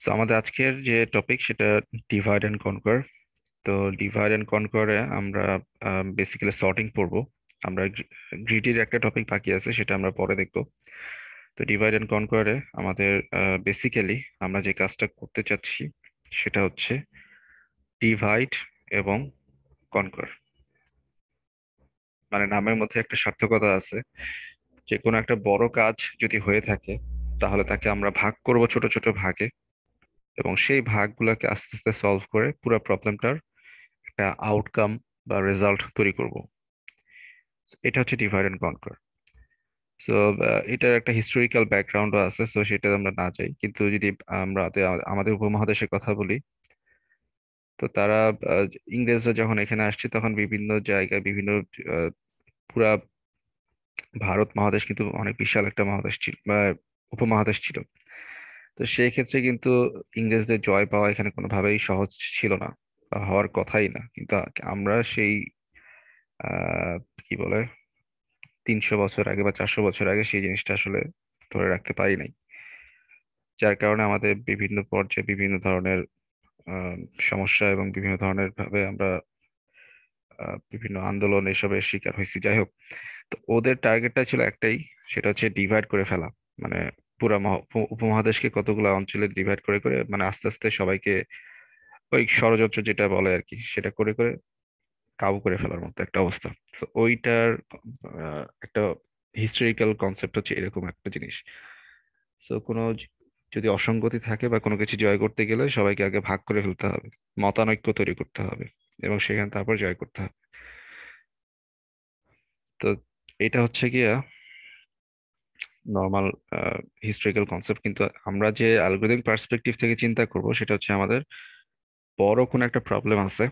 So আমাদের আজকের যে টপিক সেটা ডিভাইড অ্যান্ড কনকর। তো ডিভাইড অ্যান্ড কনকরে আমরা বেসিক্যালি সর্টিং পড়বো। আমরা গ্রিডির একটা টপিক বাকি আছে, সেটা আমরা পরে দেখবো। তো ডিভাইড অ্যান্ড কনকরে আমাদের বেসিক্যালি আমরা যে কাজটা করতে চাচ্ছি সেটা হচ্ছে ডিভাইড এবং কনকর। মানে নামের মধ্যে একটা সার্থকতা আছে। যে কোনো একটা বড় কাজ যদি হয়ে থাকে তাহলে তাকে আমরা ভাগ করব ছোট ছোট ভাগে, এবং সেই ভাগগুলোকে আস্তে আস্তে সলভ করে পুরো প্রবলেমটার একটা আউটকাম বা রেজাল্ট তৈরি করব। এটা হচ্ছে ডিভাইড অ্যান্ড কনকর। সো এটার একটা হিস্টোরিক্যাল ব্যাকগ্রাউন্ডও আছে, সো সেটা আমরা না যাই। কিন্তু যদি আমরা আমাদের উপমহাদেশের কথা বলি, তো তারা আহ, ইংরেজরা যখন এখানে আসছে তখন বিভিন্ন জায়গায় বিভিন্ন আহ, পুরা ভারত মহাদেশ কিন্তু অনেক বিশাল একটা মহাদেশ ছিল বা উপমহাদেশ ছিল। তো সেই ক্ষেত্রে কিন্তু ইংরেজদের জয় পাওয়া এখানে কোনোভাবেই সহজ ছিল না, বা হওয়ার কথাই না। কিন্তু আমরা সেই আহ কি বলে 300 বছর আগে বা 400 বছর আগে সেই জিনিসটা আসলে ধরে রাখতে পারি নাই। যার কারণে আমাদের বিভিন্ন পর্যায়ে বিভিন্ন ধরনের আহ, সমস্যা এবং বিভিন্ন ধরনের ভাবে আমরা বিভিন্ন আন্দোলন এসবের শিকার হয়েছি। যাই হোক, তো ওদের টার্গেটটা ছিল একটাই, সেটা হচ্ছে ডিভাইড করে ফেলা। মানে পুরা উপমহাদেশকে কতগুলো অঞ্চলে ডিভাইড করে করে, মানে আস্তে আস্তে সবাইকে ওই ষড়যন্ত্র যেটা বলে আর কি, সেটা করে করে কাবু করে ফেলার মতো একটা অবস্থা। তো ওইটার একটা হিস্টোরিক্যাল কনসেপ্ট হচ্ছে এরকম একটা জিনিস। তো কোনো যদি অসঙ্গতি থাকে বা কোনো কিছু জয় করতে গেলে সবাইকে আগে ভাগ করে ফেলতে হবে, মতানৈক্য তৈরি করতে হবে, এবং সেখানে তারপর জয় করতে হবে। তো এটা হচ্ছে গিয়া নর্মাল হিস্টোরিক্যাল কনসেপ্ট। কিন্তু আমরা যে অ্যালগরিদম পার্সপেক্টিভ থেকে চিন্তা করব সেটা হচ্ছে আমাদের বড় কোনো একটা প্রবলেম আছে,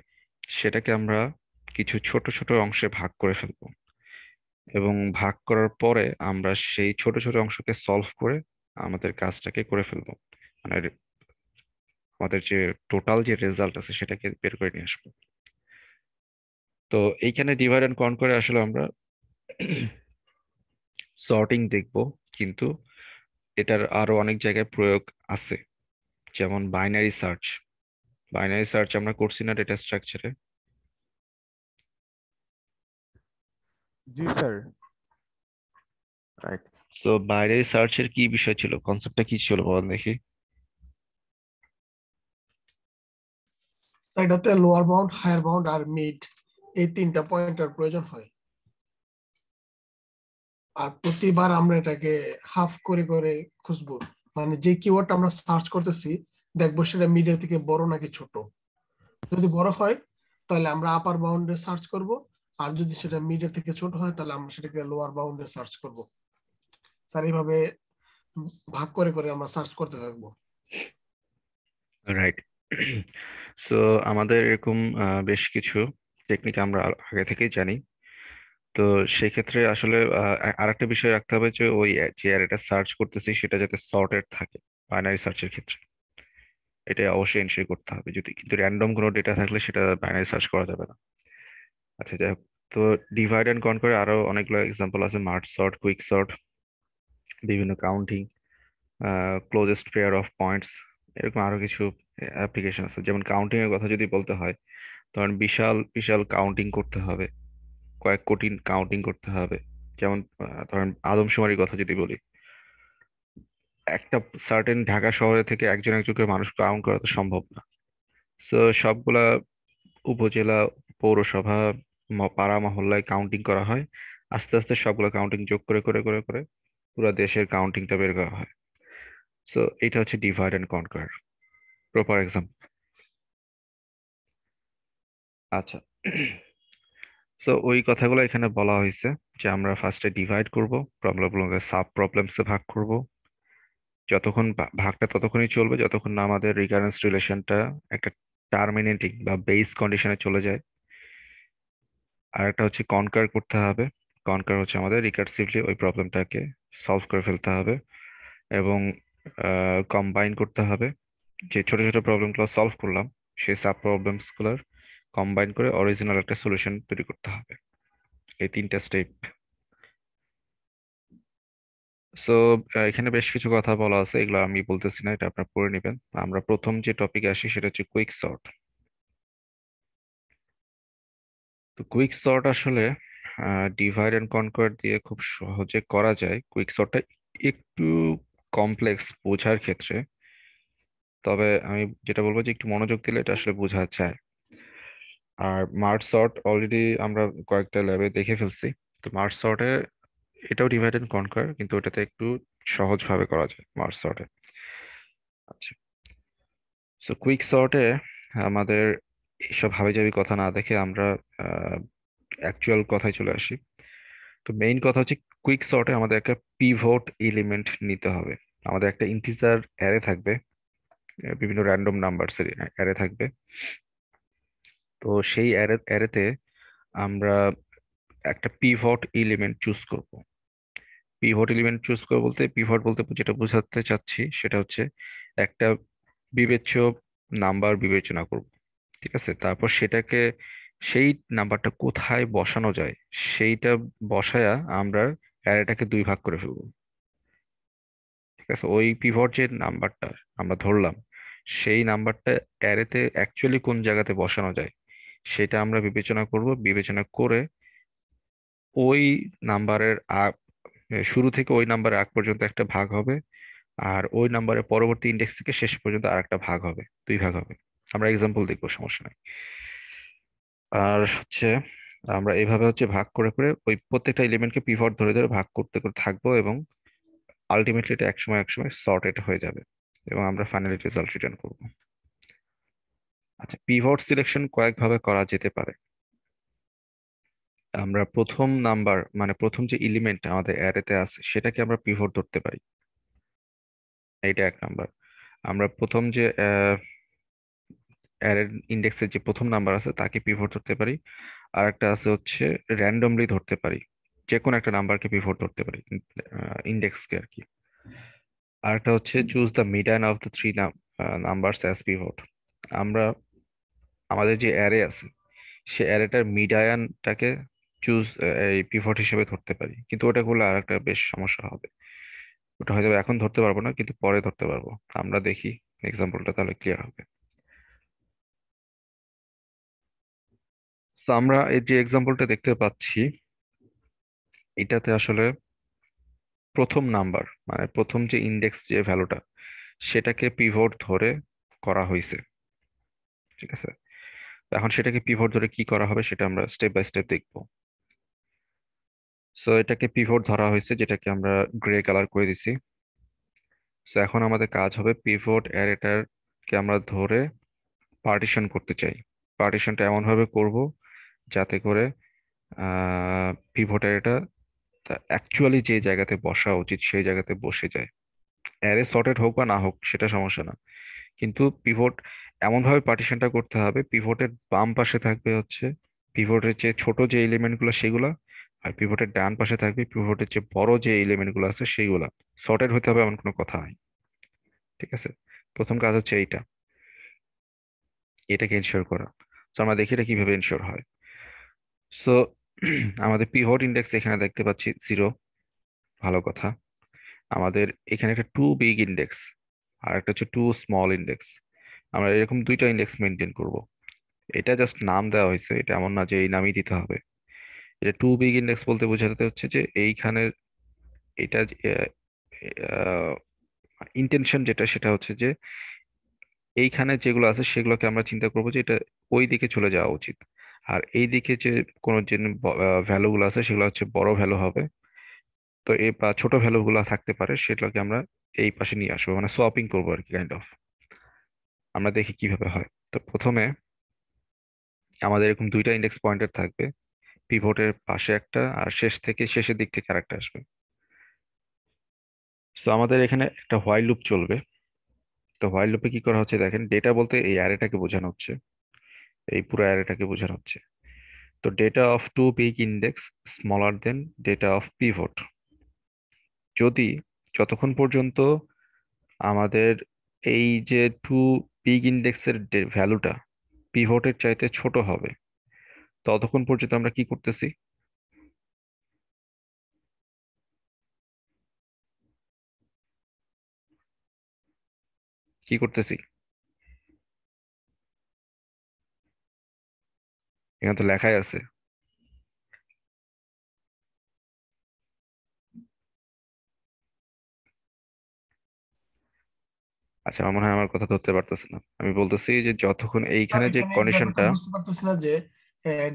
সেটাকে আমরা কিছু ছোট ছোট অংশে ভাগ করে ফেলবো, এবং ভাগ করার পরে আমরা সেই ছোট ছোট অংশকে সলভ করে আমাদের কাজটাকে করে ফেলবো। মানে আমাদের যে টোটাল যে রেজাল্ট আছে সেটাকে বের করে নিয়ে আসবো। তো এইখানে ডিভাইড অ্যান্ড কনকরে আসলে আমরা সর্টিং দেখব, কিন্তু এটার আরো অনেক জায়গায় প্রয়োগ আছে। যেমন বাইনারি সার্চ। বাইনারি সার্চ আমরা করছি না ডেটা স্ট্রাকচারে? জি স্যার। রাইট। সো বাইনারি সার্চের কি বিষয় ছিল, কনসেপ্টটা কি ছিল বলেন দেখি। এটাতে লোয়ার বাউন্ড, হায়ার বাউন্ড আর মিড, এই তিনটা পয়েন্টের প্রয়োজন হয়। আর প্রতিবার আমরা এটাকে হাফ করে করে খুঁজবো, মানে যে কিওয়ার্ড আমরা সার্চ করতেছি দেখবো সেটা মিডের থেকে বড় নাকি ছোট। যদি বড় হয় তাহলে আমরা আপার বাউন্ডে সার্চ করব, আর যদি সেটা মিডের থেকে ছোট হয় তাহলে আমরা সেটাকে লোয়ার বাউন্ডে সার্চ করব। স্যার এইভাবে ভাগ করে করে আমরা সার্চ করতে থাকবো। রাইট। সো আমাদের এরকম বেশ কিছু টেকনিক আমরা আগে থেকেই জানি। তো সেই ক্ষেত্রে আসলে আরেকটা বিষয় রাখতে হবে যে ওই যে অ্যারেটা সার্চ করতেছি সেটা যাতে সর্টেড থাকে বাইনারি সার্চের ক্ষেত্রে। এটা অবশ্যই এনশিওর করতে হবে। যদি কিন্তু র্যান্ডম কোনো ডেটা থাকলে সেটা বাইনারি সার্চ করা যাবে না। আচ্ছা, যাই হোক। তো ডিভাইড অ্যান্ড কনকরে আরো অনেকগুলো এক্সাম্পল আছে: মার্জ সর্ট, কুইক সর্ট, বিভিন্ন counting, closest pair of points, এরকম আরো কিছু অ্যাপ্লিকেশন আছে। যেমন কাউন্টিং এর কথা যদি বলতে হয়, ধরেন বিশাল বিশাল কাউন্টিং করতে হবে, কয়েক কোটি কাউন্টিং করতে হবে। যেমন ধরেন আদমশুমারির কথা যদি বলি, একটা সার্টেন ঢাকা শহরে থেকে একজন একজনকে মানুষ কাউন্ট করা তো সম্ভব না। তো সবগুলা উপজেলা, পৌরসভা, পাড়া মহল্লায় কাউন্টিং করা হয়। আস্তে আস্তে সবগুলো কাউন্টিং যোগ করে করে করে করে পুরো দেশের কাউন্টিংটা বের করা হয়। সো এটা হচ্ছে ডিভাইড অ্যান্ড কনকার প্রপার এক্সাম্পল। আচ্ছা। তো ওই কথাগুলো এখানে বলা হয়েছে যে আমরা ফার্স্টে ডিভাইড করব, প্রবলেমগুলোকে সাব প্রবলেমসে ভাগ করব। যতক্ষণ ভাগটা ততক্ষণই চলবে যতক্ষণ না আমাদের রিকারেন্স রিলেশনটা একটা টার্মিনেটিং বা বেস কন্ডিশনে চলে যায়। আর একটা হচ্ছে কনকার করতে হবে। কনকার হচ্ছে আমাদের রিকার্সিভলি ওই প্রবলেমটাকে সলভ করে ফেলতে হবে, এবং কম্বাইন করতে হবে। যে ছোট ছোট প্রবলেমগুলো সলভ করলাম সেই সাব প্রবলেমস গুলোর কম্বাইন করে অরিজিনাল একটা সলিউশন তৈরি করতে হবে। এই তিনটা স্টেপ। সো এখানে বেশ কিছু কথা বলা আছে, এগুলো আমি বলতেছি না, এটা আপনারা পড়ে নেবেন। আমরা প্রথম যে টপিকে আসি সেটা হচ্ছে কুইক সর্ট। তো কুইক সর্ট আসলে ডিভাইড অ্যান্ড কনকোয়ার দিয়ে খুব সহজে করা যায়। কুইক সর্টটা একটু কমপ্লেক্স বোঝার ক্ষেত্রে, তবে আমি যেটা বলবো যে একটু মনোযোগ দিলে এটা আসলে বোঝা যায়। আর মার্জ সর্ট অলরেডি আমরা কয়েকটা ল্যাবে দেখে ফেলছি। তো মার্জ সর্টে এটাও ডিভাইড অ্যান্ড কনকোয়ার, কিন্তু ওটাতে একটু সহজভাবে করা যায় মার্জ সর্টে। আচ্ছা, সো কুইক সর্টে আমাদের এইসব হাবিজাবি কথা না দেখে আমরা অ্যাকচুয়াল কথায় চলে আসি। তো মেইন কথা হচ্ছে কুইক সর্টে আমাদের একটা পিভট এলিমেন্ট নিতে হবে। আমাদের একটা ইন্টিজার অ্যারে থাকবে, বিভিন্ন র্যান্ডম নাম্বারসের অ্যারে থাকবে। তো সেই অ্যারেতে আমরা একটা পিভট এলিমেন্ট চুজ করব। পিভট এলিমেন্ট চুজ করবো বলতে, পিভট বলতে যেটা বোঝাতে চাচ্ছি সেটা হচ্ছে একটা বিবেচ্য নাম্বার বিবেচনা করব। ঠিক আছে, তারপর সেটাকে, সেই নাম্বারটা কোথায় বসানো যায় সেইটা বসায়া আমরা অ্যারেটাকে দুই ভাগ করে ফেলবো। ঠিক আছে, ওই পিভট যে নাম্বারটা আমরা ধরলাম, সেই নাম্বারটা অ্যারেতে অ্যাকচুয়ালি কোন জায়গাতে বসানো যায় সেটা আমরা বিবেচনা করব। বিবেচনা করে ওই নাম্বারের শুরু থেকে ওই নাম্বারের আগ পর্যন্ত একটা ভাগ হবে, আর ওই নাম্বারের পরবর্তী ইন্ডেক্স থেকে শেষ পর্যন্ত আরেকটা ভাগ হবে, দুই ভাগ হবে। আমরা এক্সাম্পল দেখবো, সমস্যা নাই। আর হচ্ছে আমরা এইভাবে হচ্ছে ভাগ করে করে ওই প্রত্যেকটা এলিমেন্টকে পিভট ধরে ধরে ভাগ করতে করতে থাকবো, এবং আলটিমেটলি এটা একসময় একসময় সর্টেড হয়ে যাবে, এবং আমরা ফাইনালি রেজাল্ট রিটার্ন করবো। আচ্ছা, পিভট সিলেকশন কয়েকভাবে করা যেতে পারে। আমরা প্রথম নাম্বার, মানে প্রথম যে এলিমেন্ট আমাদের অ্যারেতে আছে সেটাকে আমরা পিভট ধরতে পারি, এইটা এক নাম্বার। আমরা প্রথম যে অ্যারের ইন্ডেক্সের যে প্রথম নাম্বার আছে তাকে পিভট ধরতে পারি। আর একটা আছে হচ্ছে র্যান্ডমলি ধরতে পারি, যে কোনো একটা নাম্বারকে পিভট ধরতে পারি, ইন্ডেক্সকে আর কি। আর একটা হচ্ছে choose the median of the three numbers as pivot. আমরা আমাদের যে অ্যারে আছে সে অ্যারেটার মিডায়ানটাকে চুজ, এই পিভট হিসেবে ধরতে পারি, কিন্তু ওটা করলে আর একটা বেশ সমস্যা হবে। ওটা হয়তো এখন ধরতে পারবো না, কিন্তু পরে ধরতে পারবো। আমরা দেখি এক্সাম্পলটা, তাহলে ক্লিয়ার হবে। তো আমরা এই যে এক্সাম্পলটা দেখতে পাচ্ছি, এটাতে আসলে প্রথম নাম্বার, মানে প্রথম যে ইন্ডেক্স যে ভ্যালুটা সেটাকে পিভট ধরে করা হয়েছে। ঠিক আছে, তো এখন সেটাকে পিভট ধরে কি করা হবে সেটা আমরা স্টেপ বাই স্টেপ দেখবো। সো এটাকে পিভট ধরা হয়েছে, যেটাকে আমরা গ্রে কালার করে দিছি। সো এখন আমাদের কাজ হবে পিভট অ্যারেটারকে আমরা ধরে পার্টিশন করতে চাই। পার্টিশনটা এমন ভাবে করব যাতে করে পিভট অ্যারেটা অ্যাকচুয়ালি যে জায়গাতে বসা উচিত সেই জায়গাতে বসে যায়। অ্যারে সর্টেড হোক বা না হোক সেটা সমস্যা না, কিন্তু পিভট এমন ভাবে পার্টিশনটা করতে হবে, পিভটের বাম পাশে থাকবে হচ্ছে পিভটের যে ছোট যে এলিমেন্ট গুলো সেগুলা, আর পিভটের ডান পাশে থাকবে পিভটের যে বড় যে এলিমেন্ট গুলো আছে সেইগুলা। সর্টেড হতে হবে এমন কোনো কথা নাই। ঠিক আছে, প্রথম কাজ হচ্ছে এইটা, এটাকে এনশিওর করা। তো আমরা দেখি এটা কিভাবে এনশিওর হয়। সো আমাদের পিভট ইন্ডেক্স এখানে দেখতে পাচ্ছি 0, ভালো কথা। আমাদের এখানে একটা টু বিগ ইন্ডেক্স আর একটা হচ্ছে টু স্মল ইন্ডেক্স। আমরা এরকম দুইটা ইন্ডেক্স মেনটেন করব। এটা জাস্ট নাম দেওয়া হয়েছে, এটা এমন না যে এই নামই দিতে হবে। এটা টু বিগ ইন্ডেক্স বলতে বোঝাতে হচ্ছে যে এইখানে এটা ইন্টেনশন যেটা সেটা হচ্ছে যে এইখানে যেগুলো আছে সেগুলোকে আমরা চিন্তা করবো যে এটা ওই দিকে চলে যাওয়া উচিত। আর এই দিকে যে কোনো যে ভ্যালু গুলো আছে সেগুলো হচ্ছে বড় ভ্যালু হবে। তো এই বা ছোট ভ্যালু গুলো থাকতে পারে, সেগুলোকে আমরা এই পাশে নিয়ে আসবো, মানে সোয়াপিং করবো আর কি, কাইন্ড অফ। আমরা দেখি কিভাবে হয়। তো প্রথমে আমাদের এরকম দুইটা ইন্ডেক্স পয়েন্টার থাকবে, পিভটের পাশে একটা আর শেষ থেকে শেষের দিক থেকে আরেকটা আসবে। তো আমাদের এখানে একটা হোয়াইল লুপ চলবে। তো হোয়াইল লুপে কি করা হচ্ছে দেখেন, ডেটা বলতে এই অ্যারেটাকে বোঝানো হচ্ছে, এই পুরো অ্যারেটাকে বোঝানো হচ্ছে। তো data of too big index smaller than data of pivot, যদি যতক্ষণ পর্যন্ত আমাদের এই যে টু বিগ ইন্ডেক্সের ভ্যালুটা পিভটের চাইতে ছোট হবে, ততক্ষণ পর্যন্ত আমরা কি করতেছি, কি করতেছি? এখানে তো লেখাই আছে। আচ্ছা, আমার মনে হয় আমার কথা ধরতে পারতেছে না। আমি বলতেছি যে যতক্ষণ আর এইখানে যে এখানে ব্যাপারটা কন্ডিশনটা, বুঝতে পারতেছি না যে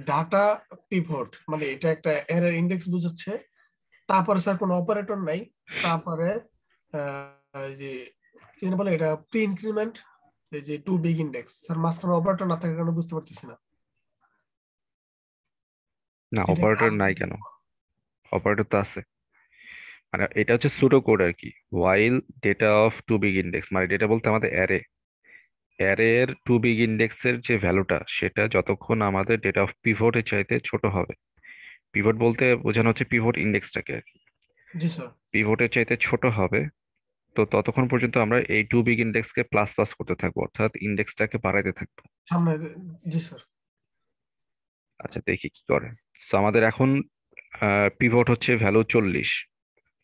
ডাটা পিভট মানে এটা একটা এরর ইন্ডেক্স বুঝাচ্ছে, তারপরে স্যার কোনো অপারেটর নাই, তারপরে এই যে কি যেন বলে এটা প্রি ইনক্রিমেন্ট, এই যে টু বিগ ইন্ডেক্স, স্যার মাঝখানে অপারেটর না থাকার কারণে বুঝতে পারতেছি না না যেটা একটা অপারেটর নাই আলফা। কেন? অপারেটর তো আছে। মানে এটা হচ্ছে সুডো কোড আর কি। While data of too big index, মানে ডেটা বলতে আমাদের অ্যারে, অ্যারের টু বিগ ইন্ডেক্সের যে ভ্যালুটা সেটা যতক্ষণ আমাদের ডেটা অফ পিভটের চাইতে ছোট হবে। পিভট বলতে বোঝানো হচ্ছে পিভট ইন্ডেক্সটাকে আর কি। জি স্যার। পিভটের চাইতে ছোট হবে, তো ততক্ষণ পর্যন্ত আমরা এই টু বিগ ইন্ডেক্সকে প্লাস প্লাস করতে থাকবো, অর্থাৎ ইন্ডেক্সটাকে বাড়াইতে থাকবো। সামনে জি স্যার। আচ্ছা দেখি কি করে। তো আমাদের এখন পিভট হচ্ছে ভ্যালু 40,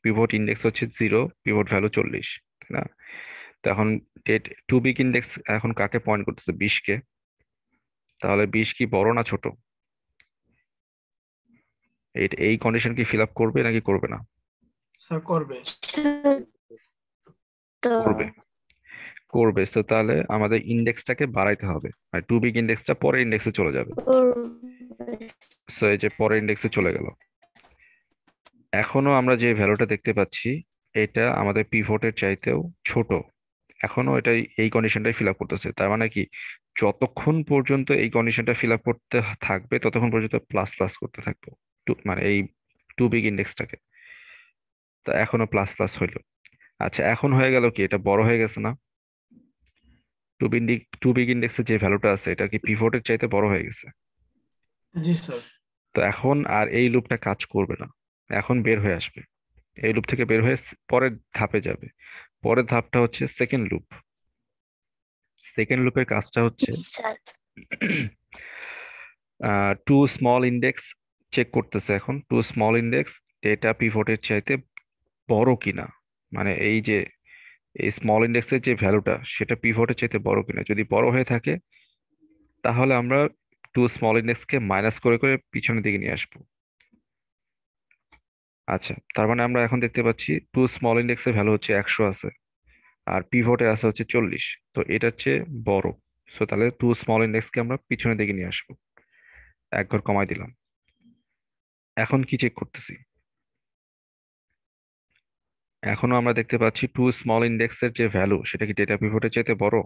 পিভট ইন্ডেক্স হচ্ছে 0, পিভট ভ্যালু 40, তাই না? তো এখন ডেট টু বিগ ইন্ডেক্স এখন কাকে পয়েন্ট করতেছে? 20 কে। তাহলে 20 কি বড় না ছোট? এই কন্ডিশন কি ফিল আপ করবে নাকি করবে না? স্যার করবে। করবে। করবে, তো তাহলে আমাদের ইন্ডেক্সটাকে বাড়াইতে হবে, মানে টু বিগ ইন্ডেক্সটা পরের ইন্ডেক্সে চলে যাবে। সো এই যে পরের ইন্ডেক্সে চলে গেল। এখনো আমরা যে ভ্যালুটা দেখতে পাচ্ছি এটা আমাদের পিভটের চাইতেও ছোট। এখনো এটাই এই কন্ডিশনটাই ফিল আপ করতেছে, তার মানে কি যতক্ষণ পর্যন্ত এই কন্ডিশনটা ফিল আপ করতে থাকবে ততক্ষণ পর্যন্ত প্লাস প্লাস করতে থাকবো, মানে এই টু বিগ ইন্ডেক্সটাকে। তো এখনো প্লাস প্লাস হইলো। আচ্ছা এখন হয়ে গেল কি, এটা বড় হয়ে গেছে না? টু বিগ ইন্ডেক্সের যে ভ্যালুটা আছে এটা কি পিভটের চাইতে বড় হয়ে গেছে। জি স্যার। তো এখন আর এই লুপটা কাজ করবে না, এখন বের হয়ে আসবে। এই লুপ থেকে বের হয়ে পরের ধাপে যাবে। পরের ধাপটা হচ্ছে সেকেন্ড লুপ। সেকেন্ড লুপের কাজটা হচ্ছে sir too small index check করতেছে। এখন টু স্মল ইন্ডেক্স ডেটা পিভটের চাইতে বড় কিনা, মানে এই যে এই স্মল ইন্ডেক্সের যে ভ্যালুটা সেটা পিভটের চাইতে বড় কিনা। যদি বড় হয়ে থাকে তাহলে আমরা টু স্মল ইন্ডেক্সকে মাইনাস করে করে পিছনের দিকে নিয়ে আসবো। আচ্ছা, তার মানে আমরা এখন দেখতে পাচ্ছি টু স্মল ইন্ডেক্সের ভ্যালু হচ্ছে 100 আছে, আর পিভটে আছে হচ্ছে 40। তো এটা হচ্ছে বড়। সো তাহলে টু স্মল ইন্ডেক্সকে আমরা পিছনের দিকে নিয়ে আসবো, এক ঘর কমাই দিলাম। এখন কি চেক করতেছি? এখনো আমরা দেখতে পাচ্ছি টু স্মল ইন্ডেক্সের যে ভ্যালু সেটা কি ডেটা পিভটের চাইতে বড়?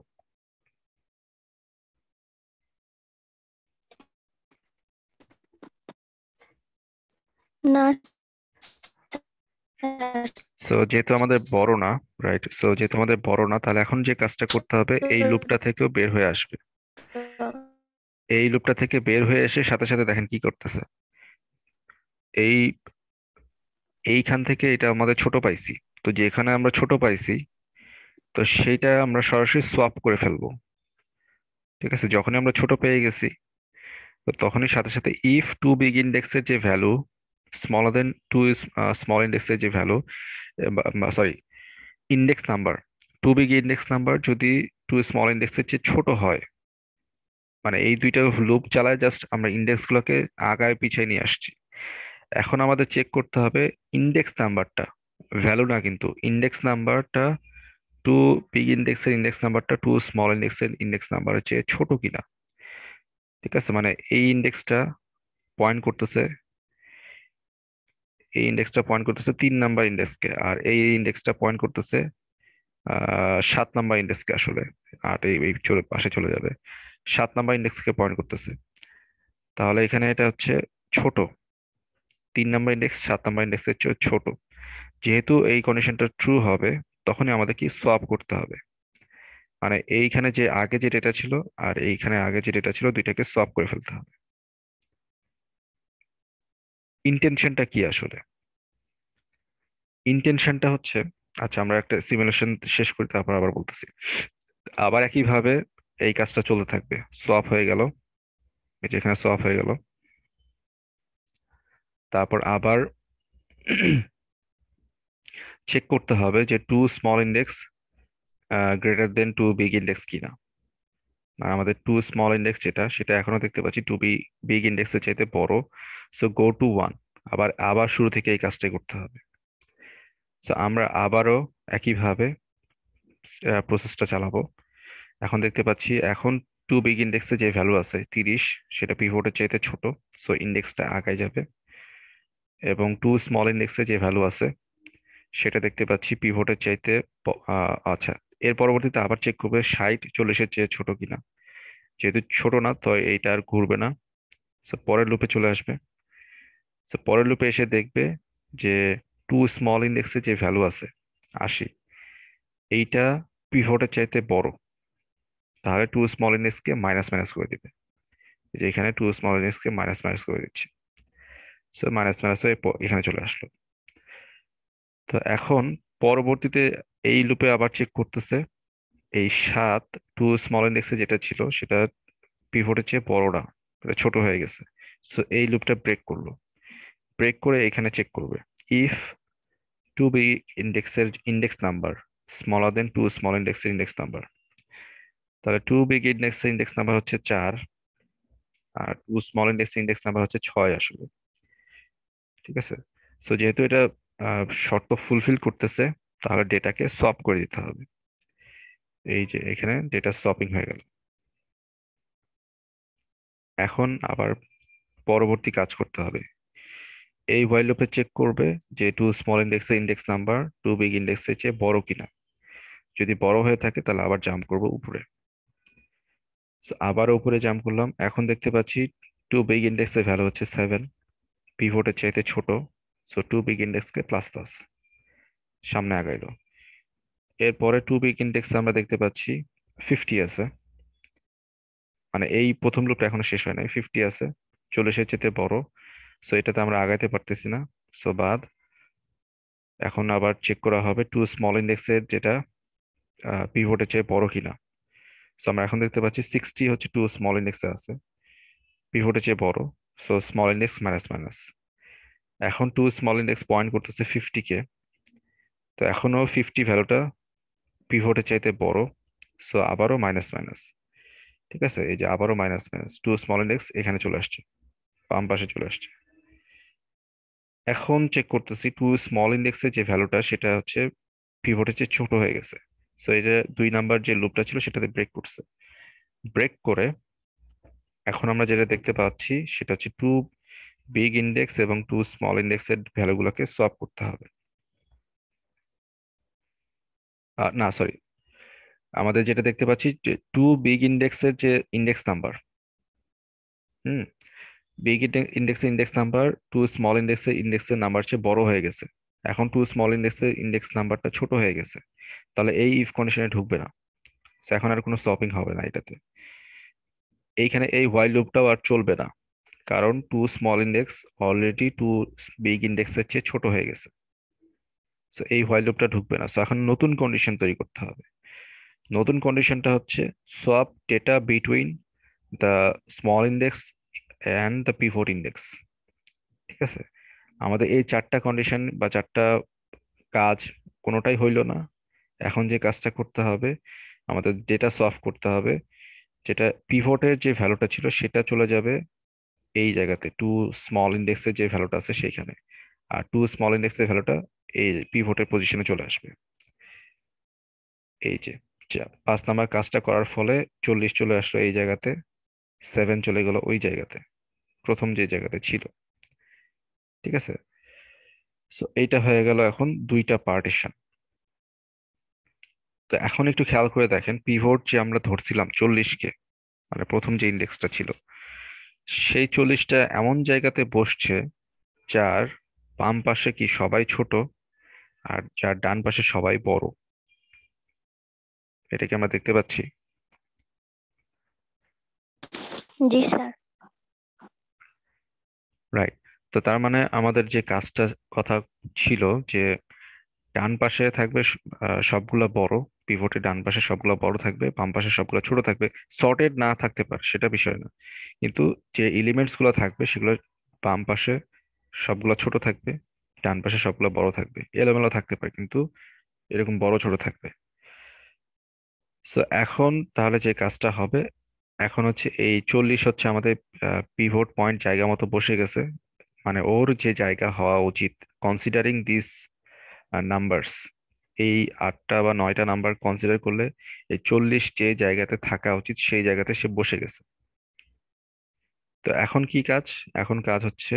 না স্যার সো যেহেতু আমাদের বড় না, রাইট, সো যেহেতু আমাদের বড় না, তাহলে এখন যে কাজটা করতে হবে এই লুপটা থেকেও বের হয়ে আসবে। এই লুপটা থেকে বের হয়ে এসে সাথে সাথে দেখেন কি করতেছে। এই এইখান থেকে এটা আমাদের ছোট পাইছি, তো যেখানে আমরা ছোট পাইছি তো সেইটা আমরা সরাসরি সোয়াপ করে ফেলবো। ঠিক আছে, যখনই আমরা ছোট পেয়ে গেছি তো তখনই সাথে সাথে ইফ টু বিগ ইন্ডেক্সের যে value smaller than too small ইন্ডেক্সের যে value, sorry, index number, too big index number যদি টু স্মল ইন্ডেক্সের চেয়ে ছোট হয়, মানে এই দুইটা লুপ চালায় জাস্ট আমরা ইন্ডেক্স গুলোকে আগায় পিছিয়ে নিয়ে আসছি। এখন আমাদের চেক করতে হবে ইন্ডেক্স নাম্বারটা, ভ্যালু না কিন্তু, ইন্ডেক্স নাম্বারটা টু বিগ ইন্ডেক্সের ইন্ডেক্স নাম্বারটা টু স্মল ইন্ডেক্সের ইন্ডেক্স নাম্বারের চেয়ে ছোট কিনা। ঠিক আছে, মানে এই ইন্ডেক্সটা পয়েন্ট করতেছে, এই ইন্ডেক্সটা পয়েন্ট করতেছে 3 নাম্বার ইন্ডেক্সকে, আর এই ইন্ডেক্সটা পয়েন্ট করতেছে 7 নাম্বার ইন্ডেক্সকে আসলে। আর এই চলে পাশে চলে যাবে, 7 নাম্বার ইন্ডেক্সকে পয়েন্ট করতেছে। তাহলে এখানে এটা হচ্ছে ছোট, 3 নাম্বার ইন্ডেক্স 7 নাম্বার ইন্ডেক্সের চেয়ে ছোট। যেহেতু এই কন্ডিশনটা ট্রু হবে তখনই আমাদের কি সোয়াপ করতে হবে, মানে এইখানে যে আগে যে ডেটা ছিল আর এইখানে আগে যে ডেটা ছিল দুইটাকে সোয়াপ করে ফেলতে হবে। ইন্টেনশনটা কি আসলে? ইন্টেনশনটা হচ্ছে, আচ্ছা আমরা একটা সিমুলেশন শেষ করি তারপর আবার বলতেছি। আবার একইভাবে এই কাজটা চলতে থাকবে। সোয়াপ হয়ে গেল, এই যে এখানে সোয়াপ হয়ে গেল। তারপর আবার চেক করতে হবে যে too small index greater than too big index কিনা। আর আমাদের টু স্মল ইন্ডেক্স যেটা, সেটা এখনো দেখতে পাচ্ছি টু বিগ ইন্ডেক্সের চাইতে বড়। So go to one. আবার আবার শুরু থেকে এই কাজটাই করতে হবে। সো আমরা আবারও একইভাবে প্রসেসটা চালাবো। এখন দেখতে পাচ্ছি এখন টু বিগ ইন্ডেক্সে যে ভ্যালু আছে 30, সেটা পিভটের চাইতে ছোট। সো ইন্ডেক্সটা আগায় যাবে। এবং টু স্মল ইন্ডেক্সে যে ভ্যালু আছে সেটা দেখতে পাচ্ছি পিভটের চাইতে আচ্ছা, এর পরবর্তীতে আবার চেক করবে 60 40-এর চেয়ে ছোট কিনা। যেহেতু ছোট না, তো এইটা আর ঘুরবে না। সো পরের লুপে চলে আসবে। সো পরের লুপে এসে দেখবে যে টু স্মল ইন্ডেক্সে যে ভ্যালু আছে 80, এইটা পিভটের চাইতে বড়। তাহলে টু স্মল ইন্ডেক্সকে মাইনাস মাইনাস করে দিবে। এই যে এখানে টু স্মল ইন্ডেক্সকে মাইনাস মাইনাস করে দিচ্ছে। সো মাইনাস মাইনাস হয়ে এখানে চলে আসলো। তো এখন পরবর্তীতে এই লুপে আবার চেক করতেছে এই 7 টু স্মল ইন্ডেক্সে যেটা ছিল সেটা পিভটের চেয়ে বড় না, এটা ছোট হয়ে গেছে। সো এই লুপটা ব্রেক করলো। ব্রেক করে এখানে চেক করবে ইফ টু বিগ ইন্ডেক্সের index number smaller than too small ইন্ডেক্সের ইন্ডেক্স নাম্বার। তাহলে টু বিগ ইন্ডেক্সের ইন্ডেক্স নাম্বার হচ্ছে 4, আর টু স্মল ইন্ডেক্সের ইন্ডেক্স নাম্বার হচ্ছে 6 আসলে। ঠিক আছে। সো যেহেতু এটা শর্ত ফুলফিল করতেছে, তাহলে ডেটাকে সোয়াপ করে দিতে হবে। এই যে এখানে ডেটা সোয়াপিং হয়ে গেল। এখন আবার পরবর্তী কাজ করতে হবে। এই হোয়াইল লুপে চেক করবে যে টু স্মল ইন্ডেক্সের ইন্ডেক্স নাম্বার টু বিগ ইন্ডেক্সের চেয়ে বড় কিনা। যদি বড় হয়ে থাকে তাহলে আবার জাম্প করব উপরে। So, আবার উপরে জাম্প করলাম। এখন দেখতে পাচ্ছি টু বিগ ইন্ডেক্সের ভ্যালু হচ্ছে 7, পিভটের চাইতে ছোট। সো টু বিগ ইন্ডেক্সকে প্লাস প্লাস সামনে আগাইলো। এরপরে টু বিগ ইন্ডেক্স আমরা দেখতে পাচ্ছি 50 আছে। মানে এই প্রথম লুপটা এখনো শেষ হয় নাই, 50 আছে, 40-এর চেয়ে বড়। সো এটাতে আমরা আগাইতে পারতেছি না। সো বাদ। এখন আবার চেক করা হবে টু স্মল ইন্ডেক্সের যেটা পিভটের চেয়ে বড় কিনা। সো আমরা এখন দেখতে পাচ্ছি 60 হচ্ছে টু স্মল ইন্ডেক্সে আছে, পিভটের চেয়ে বড়। So small index minus minus. এখন টু স্মল ইন্ডেক্স পয়েন্ট করতেছে 50-কে। তো এখনো 50 ভ্যালুটা পিভটের চাইতে বড়। সো আবারও মাইনাস মাইনাস। ঠিক আছে, এই যে আবারও minus minus, too small index এখানে চলে আসছে, বাম পাশে চলে আসছে। এখন চেক করতেছি টু স্মল ইন্ডেক্সের যে ভ্যালুটা সেটা হচ্ছে পিভটের চেয়ে ছোট হয়ে গেছে। সো এই যে 2 নাম্বার যে লুপটা ছিল সেটাতে ব্রেক করছে। ব্রেক করে এখন আমরা যেটা দেখতে পাচ্ছি সেটা হচ্ছে টু বিগ ইন্ডেক্স এবং টু স্মল ইন্ডেক্সের ভ্যালুগুলোকে সোয়াপ করতে হবে। না সরি, আমাদের যেটা দেখতে পাচ্ছি যে টু বিগ ইন্ডেক্সের যে ইন্ডেক্স নাম্বার, হুম, বিগ ইন্ডেক্সের ইন্ডেক্স নাম্বার টু স্মল ইন্ডেক্সের নাম্বার চেয়ে বড় হয়ে গেছে। এখন টু স্মল ইন্ডেক্সের ইন্ডেক্স নাম্বারটা ছোট হয়ে গেছে। তাহলে এই ইফ কন্ডিশনে ঢুকবে না। So এখন আর কোনো সোয়াপিং হবে না এটাতে। এইখানে এই হোয়াইল লুপটাও আর চলবে না, কারণ too small index already too big ইন্ডেক্সের চেয়ে ছোট হয়ে গেছে। সো এই হোয়াইল লুপটা ঢুকবে না। সো এখন নতুন কন্ডিশন তৈরি করতে হবে। নতুন কন্ডিশনটা হচ্ছে swap data between the small index and the pivot index. ঠিক আছে। আমাদের এই 4টা কন্ডিশন বা 4টা কাজ কোনোটাই হইল না। এখন যে কাজটা করতে হবে, আমাদের ডেটা সোয়াপ করতে হবে। যেটা পিভটের যে ভ্যালুটা ছিল সেটা চলে যাবে এই জায়গাতে, টু স্মল ইন্ডেক্সের যে ভ্যালুটা আছে সেইখানে। আর টু স্মল ইন্ডেক্সের ভ্যালুটা এই পিভটের পজিশনে চলে আসবে। এই যে 5 নাম্বার কাজটা করার ফলে 40 চলে আসলো এই জায়গাতে, 7 চলে গেল ওই জায়গাতে, প্রথম যে জায়গাতে ছিল। ঠিক আছে। সো এইটা হয়ে গেল এখন 2টা পার্টিশন। তো এখন একটু খেয়াল করে দেখেন পিভট যে আমরা ধরছিলাম 40-কে, মানে প্রথম যে ইন্ডেক্সটা ছিল, সেই 40টা এমন জায়গাতে বসছে যার বাম পাশে কি সবাই ছোট আর যার ডান পাশে সবাই বড়। এটা কি আমরা দেখতে পাচ্ছি? জি স্যার। রাইট। তো তার মানে আমাদের যে কাজটা কথা ছিল যে ডান পাশে থাকবে সবগুলা বড়, পিভটের ডান পাশে সবগুলা বড় থাকবে, বাম পাশে সবগুলা ছোট থাকবে। সর্টেড না থাকতে পারে সেটা বিষয় না, কিন্তু যে এলিমেন্টস গুলো থাকবে সেগুলো বাম পাশে সবগুলা ছোট থাকবে, ডান পাশে সবগুলা বড় থাকবে। এলোমেলো থাকতে পারে কিন্তু এরকম বড় ছোট থাকবে। সো এখন তাহলে যে কাজটা হবে, এখন হচ্ছে এই 40 হচ্ছে আমাদের পিভট পয়েন্ট জায়গা মতো বসে গেছে, মানে ওর যে জায়গা হওয়া উচিত কনসিডারিং দিস নাম্বারস, এই 8টা বা 9টা নাম্বার কনসিডার করলে এই 40 যে জায়গাতে থাকা উচিত সেই জায়গাতে সে বসে গেছে। তো এখন কি কাজ? এখন কাজ হচ্ছে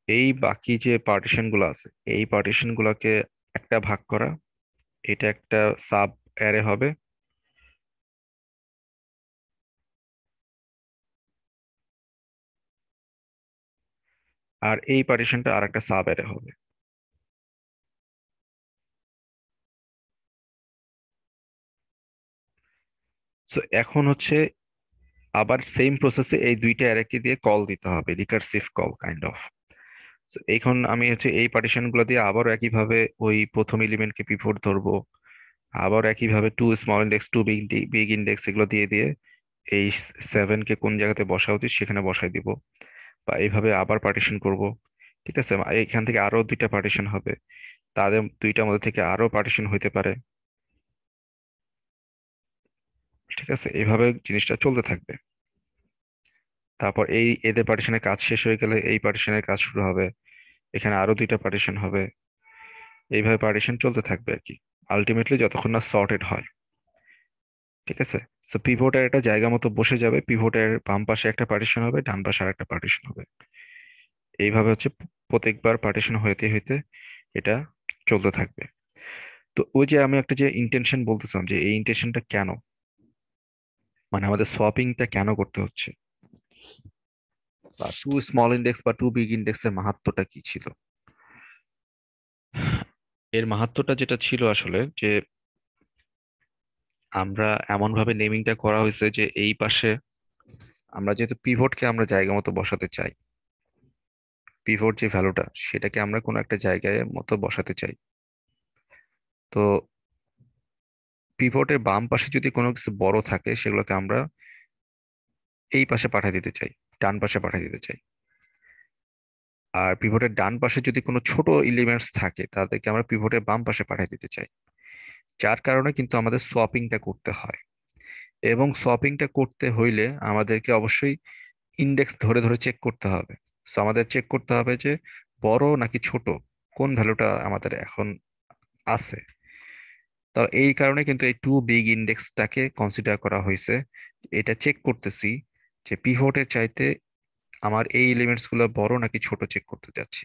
এই বাকি যে পার্টিশন গুলো আছে এই পার্টিশন গুলোকে একটা ভাগ করা, এটা একটা সাব অ্যারে হবে। আর এই পার্টিশনটা আর একটা সাব অ্যারে হবে। সো এখন হচ্ছে আবার সেম প্রসেসে এই দুইটা অ্যারেকে দিয়ে কল দিতে হবে, রিকারসিভ কল কাইন্ড অফ। এখন আমি হচ্ছে এই পার্টিশন গুলো দিয়ে আবারও একইভাবে ওই প্রথম এলিমেন্টকে পিভট ধরবো, আবার একইভাবে too small index too big big index এগুলো দিয়ে দিয়ে এই 7কে কোন জায়গাতে বসা উচিত সেখানে বসাই দিব, বা এইভাবে আবার পার্টিশন করব। ঠিক আছে, এখান থেকে আরো দুইটা পার্টিশন হবে, তাদের দুইটার মধ্যে থেকে আরো পার্টিশন হইতে পারে। ঠিক আছে, এইভাবে জিনিসটা চলতে থাকবে। তারপর এই এদের পার্টিশনের কাজ শেষ হয়ে গেলে এই পার্টিশনের কাজ শুরু হবে, এখানে আরো দুইটা পার্টিশন হবে, এইভাবে পার্টিশন চলতে থাকবে আর কি, আলটিমেটলি যতক্ষণ না সর্টেড হয়। ঠিক আছে, সো পিভটের একটা জায়গা মতো বসে যাবে, পিভটের বাম পাশে একটা পার্টিশন হবে, ডান পাশে আর একটা পার্টিশন হবে। এইভাবে হচ্ছে প্রত্যেকবার পার্টিশন হইতে হইতে এটা চলতে থাকবে। তো ওই যে আমি একটা যে ইন্টেনশন বলতেছিলাম, যে এই ইন্টেনশনটা কেন, মানে আমাদের সোয়াপিংটা কেন করতে হচ্ছে, বা টু স্মল ইন্ডেক্স বা টু বিগ ইন্ডেক্সের মাহাত্ম্যটা কি ছিল? এর মাহাত্ম্যটা যেটা ছিল আসলে যে আমরা এমন ভাবে নেমিংটা করা হয়েছে যে এই পাশে আমরা যেহেতু পিভটকে আমরা জায়গা মতো বসাতে চাই, পিভট যে ভ্যালুটা সেটাকে আমরা কোনো একটা জায়গায় মতো বসাতে চাই। তো পিভটের বাম পাশে যদি কোনো কিছু বড় থাকে সেগুলোকে আমরা এই পাশে পাঠিয়ে দিতে চাই, ডান পাশে পাঠিয়ে দিতে চাই। আর পিভটের ডান পাশে যদি কোনো ছোট এলিমেন্টস থাকে তাদেরকে আমরা পিভটের বাম পাশে পাঠিয়ে দিতে চাই। যার কারণে কিন্তু আমাদের সোয়াপিংটা করতে হয়, এবং সোয়াপিংটা করতে হইলে আমাদেরকে অবশ্যই ইন্ডেক্স ধরে ধরে চেক করতে হবে। সো আমাদের চেক করতে হবে যে বড় নাকি ছোট, কোন ভ্যালুটা আমাদের এখন আছে। তো এই কারণে কিন্তু এই টু বিগ ইন্ডেক্সটাকে কনসিডার করা হয়েছে। এটা চেক করতেছি যে পিভটের চাইতে আমার এই এলিমেন্টস গুলো বড় নাকি ছোট চেক করতে যাচ্ছি।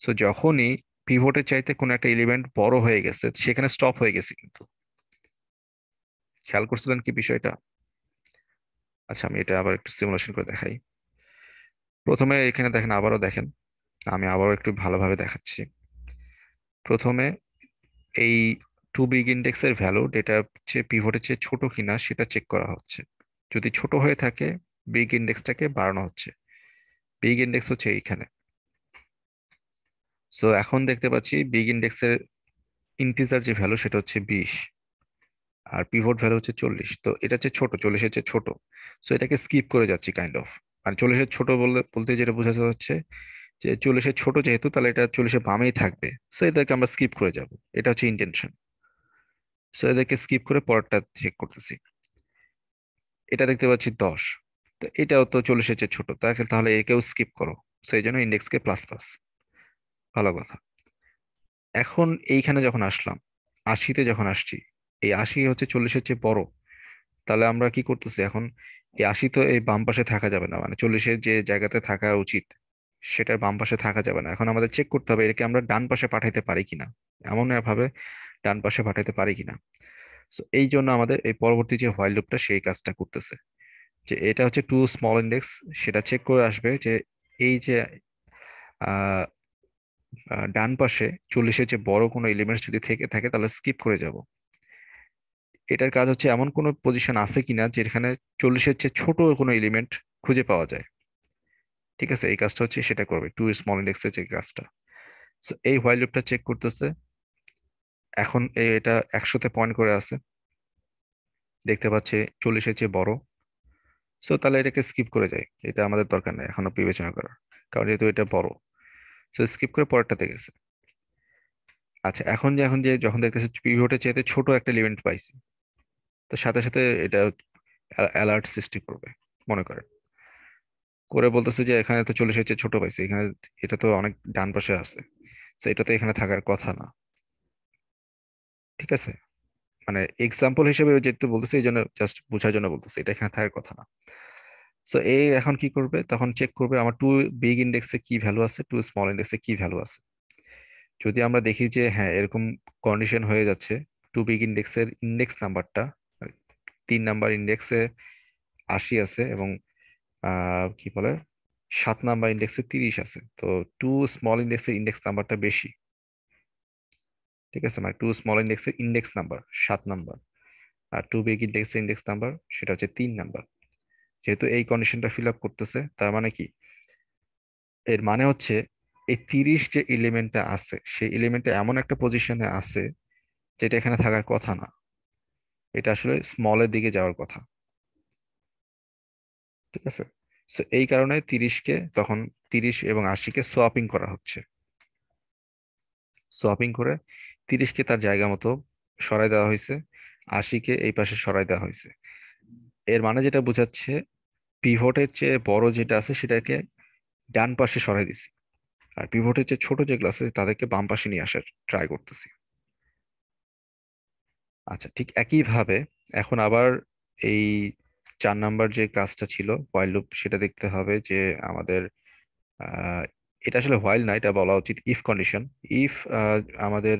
সো যখনই পিভটের চাইতে কোনো একটা এলিমেন্ট বড় হয়ে গেছে সেখানে স্টপ হয়ে গেছে কিন্তু, খেয়াল করছিলেন কি বিষয়টা? আচ্ছা, আমি এটা আবার একটু সিমুলেশন করে দেখাই। প্রথমে এখানে দেখেন, আবারও দেখেন, আমি আবারও একটু ভালোভাবে দেখাচ্ছি। প্রথমে এই টু বিগ ইন্ডেক্সের ভ্যালু ডেটা চেয়ে পিভটের চেয়ে ছোট কিনা সেটা চেক করা হচ্ছে। যদি ছোট হয়ে থাকে বিগ ইন্ডেক্সটাকে বাড়ানো হচ্ছে। বিগ ইন্ডেক্স হচ্ছে এইখানে। সো এখন দেখতে পাচ্ছি বিগ ইন্ডেক্সের ইন্টিজার যে ভ্যালু সেটা হচ্ছে 20, আর পিভট ভ্যালু হচ্ছে 40। তো এটা হচ্ছে ছোট, 40-এর চেয়ে ছোট। সো এটাকে স্কিপ করে যাচ্ছি কাইন্ড অফ। মানে 40-এর ছোট বলতে বলতে যেটা বোঝাতে হচ্ছে যে 40-এর ছোট যেহেতু, তাহলে এটা 40-এর বামেই থাকবে, সো এদেরকে আমরা স্কিপ করে যাব। এটা হচ্ছে ইন্টেনশন। সো এদেরকে স্কিপ করে পরেরটা চেক করতেছি। এটা দেখতে পাচ্ছি 10, তো এটাও তো 40-এর চেয়ে ছোট, তাহলে একেও স্কিপ করো। সো এই জন্য ইন্ডেক্সকে প্লাস প্লাস। ভালো কথা। এখন এইখানে যখন আসলাম, 80-তে যখন আসছি, এই 80 হচ্ছে 40-এর চেয়ে বড়। তাহলে আমরা কি করতেছি এখন? এই 80 তো এই বাম পাশে থাকা যাবে না, মানে 40-এর যে জায়গাতে থাকা উচিত সেটার বাম পাশে থাকা যাবে না। এখন আমাদের চেক করতে হবে এটাকে আমরা ডান পাশে পাঠাইতে পারি কিনা, এমন ভাবে ডান পাশে পাঠাইতে পারি কিনা। তো এই জন্য আমাদের এই পরবর্তী যে হোয়াইল লুপটা সেই কাজটা করতেছে, যে এটা হচ্ছে টু স্মল ইন্ডেক্স, সেটা চেক করে আসবে যে এই যে আহ ডান পাশে 40-এর যে বড় কোনো এলিমেন্টস যদি থেকে থাকে তাহলে স্কিপ করে যাব। এটার কাজ হচ্ছে এমন কোনো পজিশন আছে কিনা যেখানে 40-এর চেয়ে ছোট কোনো এলিমেন্ট খুঁজে পাওয়া যায়। ঠিক আছে, এই কাজটা হচ্ছে সেটা করবে টু স্মল ইন্ডেক্সের যে কাজটা। সো এই হোয়াইল লুপটা চেক করতেছে। এখন এটা 100-তে পয়েন্ট করে আছে, দেখতে পাচ্ছে 40-এর চেয়ে বড়। সো তাহলে এটাকে স্কিপ করে যায়, এটা আমাদের দরকার নেই এখনো বিবেচনা করার, কারণ যেহেতু এটা বড়। সো স্কিপ করে পরেরটাতে গেছে। আচ্ছা, এখন যে যখন দেখতেছি পিভটের চাইতে ছোট একটা এলিমেন্ট পাইছি, তো সাথে সাথে এটা অ্যালার্ট সৃষ্টি করবে, মনে করেন করে বলতেছে যে এখানে তো 40-এর চেয়ে ছোট পাইছি, এখানে এটা তো অনেক ডান পাশে আছে, তো এটা তো এখানে থাকার কথা না। ঠিক আছে, মানে এক্সাম্পল হিসেবে যেহেতু বলতেছে এই জন্য জাস্ট বোঝার জন্য বলতেছে এটা এখানে থাকার কথা না। সো এই এখন কি করবে, তখন চেক করবে আমার টু বিগ ইন্ডেক্সে কি ভ্যালু আছে, টু স্মল ইন্ডেক্সে কি ভ্যালু আছে। যদি আমরা দেখি যে হ্যাঁ এরকম কন্ডিশন হয়ে যাচ্ছে, টু বিগ ইন্ডেক্সের ইন্ডেক্স নাম্বারটা 3 নাম্বার ইন্ডেক্সে 80 আছে এবং কি বলে 7 নাম্বার ইন্ডেক্সে 30 আছে, তো টু স্মল ইন্ডেক্সের ইন্ডেক্স নাম্বারটা বেশি। ঠিক আছে, মানে টু স্মল ইন্ডেক্সের ইন্ডেক্স নাম্বার 7 নাম্বার, আর টু বিগ ইন্ডেক্সের ইন্ডেক্স নাম্বার সেটা হচ্ছে 3 নাম্বার। যেহেতু এই কন্ডিশনটা ফিল আপ করতেছে, তার মানে কি, এর মানে হচ্ছে এই 30 যে এলিমেন্টটা আছে সেই এলিমেন্টটা এমন একটা পজিশনে আছে যেটা এখানে থাকার কথা না, এটা আসলে স্মলের দিকে যাওয়ার কথা। ঠিক আছে, সো এই কারণে 30কে তখন 30 এবং 80কে সোয়াপিং করা হচ্ছে। সোয়াপিং করে 30কে তার জায়গা মতো সরাই দেওয়া হয়েছে, 80কে এই পাশে সরাই দেওয়া হয়েছে। এর মানে যেটা বোঝাচ্ছে পিভটের চেয়ে বড় যেটা আছে সেটাকে ডান পাশে সরাই দিছি, আর পিভটের চেয়ে ছোট যেগুলো আছে তাদেরকে বাম পাশে নিয়ে আসার ট্রাই করতেছি। আচ্ছা, ঠিক একইভাবে এখন আবার এই 4 নাম্বার যে কাজটা ছিল হোয়াইল লুপ, সেটা দেখতে হবে যে আমাদের আহ, এটা আসলে হোয়াইল না, এটা বলা উচিত ইফ কন্ডিশন। ইফ আমাদের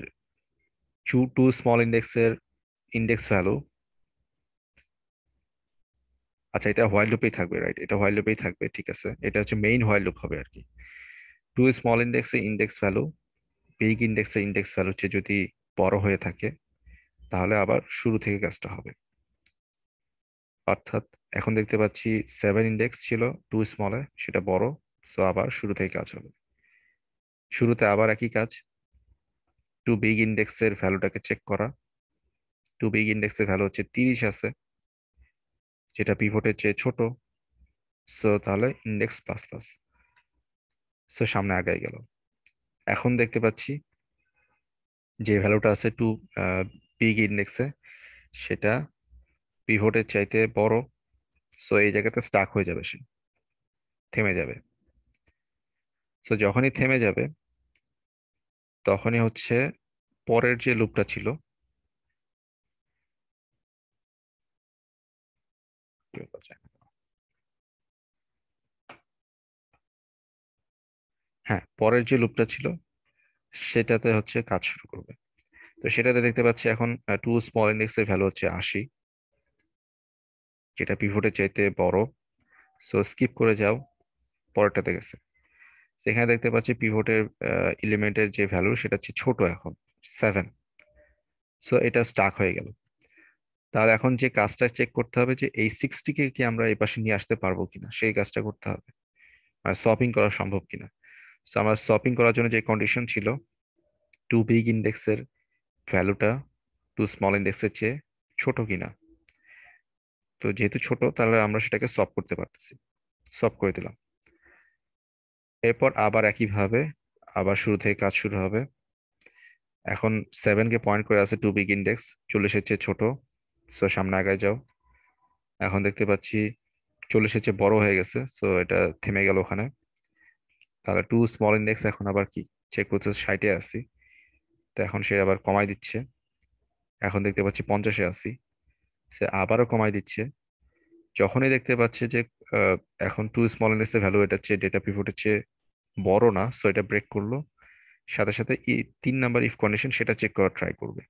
টু স্মল ইন্ডেক্সের ইন্ডেক্স ভ্যালু, আচ্ছা এটা হোয়াইল লুপেই থাকবে, রাইট, এটা হোয়াইল লুপেই থাকবে, ঠিক আছে, এটা হচ্ছে মেইন হোয়াইল লুপ হবে আর কি। টু স্মল ইন্ডেক্সে ইন্ডেক্স ভ্যালু বিগ ইন্ডেক্সে ইন্ডেক্স ভ্যালু হচ্ছে যদি বড় হয়ে থাকে, তাহলে আবার শুরু থেকে কাজটা হবে। অর্থাৎ এখন দেখতে পাচ্ছি 7 ইন্ডেক্স ছিল টু স্মলে, সেটা বড়, সো আবার শুরু থেকে কাজ হবে। শুরুতে আবার একই কাজ, টু বিগ ইন্ডেক্সের ভ্যালুটাকে চেক করা। টু বিগ ইন্ডেক্সের ভ্যালু হচ্ছে 30 আছে, যেটা পিভটের চেয়ে ছোট, সো তাহলে ইন্ডেক্স প্লাস প্লাস, সো সামনে আগাই গেল। এখন দেখতে পাচ্ছি যে ভ্যালুটা আছে টু বিগ ইন্ডেক্সে সেটা পিভটের চাইতে বড়, সো এই জায়গাতে স্টাক হয়ে যাবে, সে থেমে যাবে। সো যখনই থেমে যাবে তখনই হচ্ছে পরের যে লুপটা ছিল, হ্যাঁ পরের যে লুপটা ছিল সেটাতে হচ্ছে কাজ শুরু করবে। তো সেটাতে দেখতে পাচ্ছি এখন টু স্মল ইন্ডেক্স এর ভ্যালু হচ্ছে 80, যেটা পিভটের চাইতে বড়, সো স্কিপ করে যাও, পরেরটাতে গেছে। সেখানে দেখতে পাচ্ছি পিভটের এলিমেন্টের যে ভ্যালু সেটা হচ্ছে ছোট এখন 7, সো এটা স্টাক হয়ে গেল। তাহলে এখন যে কাজটা চেক করতে হবে যে এই 60কে কি আমরা এই পাশে নিয়ে আসতে পারবো কিনা, সেই কাজটা করতে হবে, আর সপিং করা সম্ভব কিনা। সো আমার সপিং করার জন্য যে কন্ডিশন ছিল টু বিগ ইন্ডেক্সের ভ্যালুটা টু স্মল ইন্ডেক্সের চেয়ে ছোট কিনা, তো যেহেতু ছোট তাহলে আমরা সেটাকে সলভ করতে পারতেছি, সলভ করে দিলাম। এরপর আবার একইভাবে আবার শুরু থেকে কাজ শুরু হবে। এখন 7কে পয়েন্ট করে আছে টু বিগ ইন্ডেক্স, 40-এর চেয়ে ছোট, সো সামনে আগায় যাও। এখন দেখতে পাচ্ছি 40-এর চেয়ে বড় হয়ে গেছে, সো এটা থেমে গেল ওখানে। তাহলে টু স্মল ইন্ডেক্স এখন আবার কি চেক করতে 60-এ আছি, তো এখন সে আবার কমাই দিচ্ছে। এখন দেখতে পাচ্ছি 50-এ আছি, সে আবারও কমাই দিচ্ছে। যখনই দেখতে পাচ্ছে যে আহ, এখন টু স্মল ইন্ডেক্সের ভ্যালু এটা চেয়ে ডেটা পিভটের চেয়ে বড় না, সো এটা ব্রেক করলো। সাথে সাথে 3 নাম্বার ইফ কন্ডিশন সেটা চেক করার ট্রাই করবে।